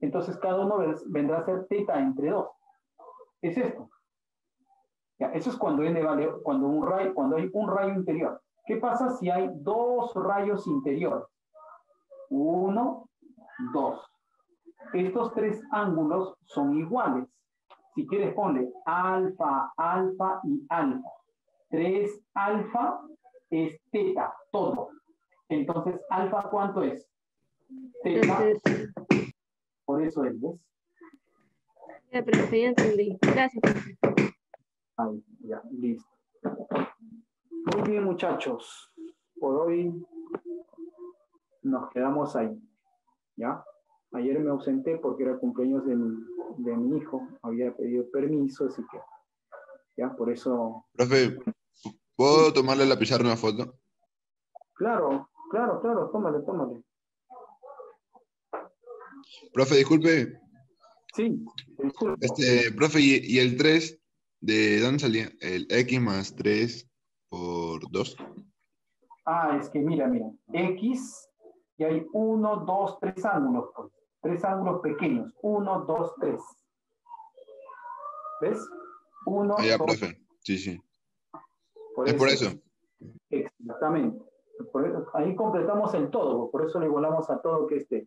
entonces cada uno vendrá a ser θ entre 2. Es esto. Ya, eso es cuando n vale, cuando hay un rayo interior. ¿Qué pasa si hay dos rayos interiores? 1, 2. Estos tres ángulos son iguales. Si quieres ponle alfa, alfa y alfa. 3 alfa es teta, todo. Entonces, alfa, ¿cuánto es? Teta. Por eso es, ¿ves? Ya, profe, ya entendí. Gracias, profe. Ahí, ya, listo. Muy bien, muchachos. Por hoy nos quedamos ahí. ¿Ya? Ayer me ausenté porque era cumpleaños de mi hijo. Había pedido permiso, así que ya, por eso. Profe, ¿puedo tomarle la pizarra una foto? Claro, claro, claro, tómale, tómale. Profe, disculpe. Sí, disculpe. Profe, ¿y el 3 de dónde salía? El x más 3 por 2. Ah, es que mira, X, y hay 1, 2, 3 ángulos, pues. 3 ángulos pequeños. 1, 2, 3. ¿Ves? 1, Ah, ya, 2, profe. Sí, sí. por Es por eso. eso. Exactamente. Por eso, ahí completamos el todo, por eso le igualamos a todo que es θ.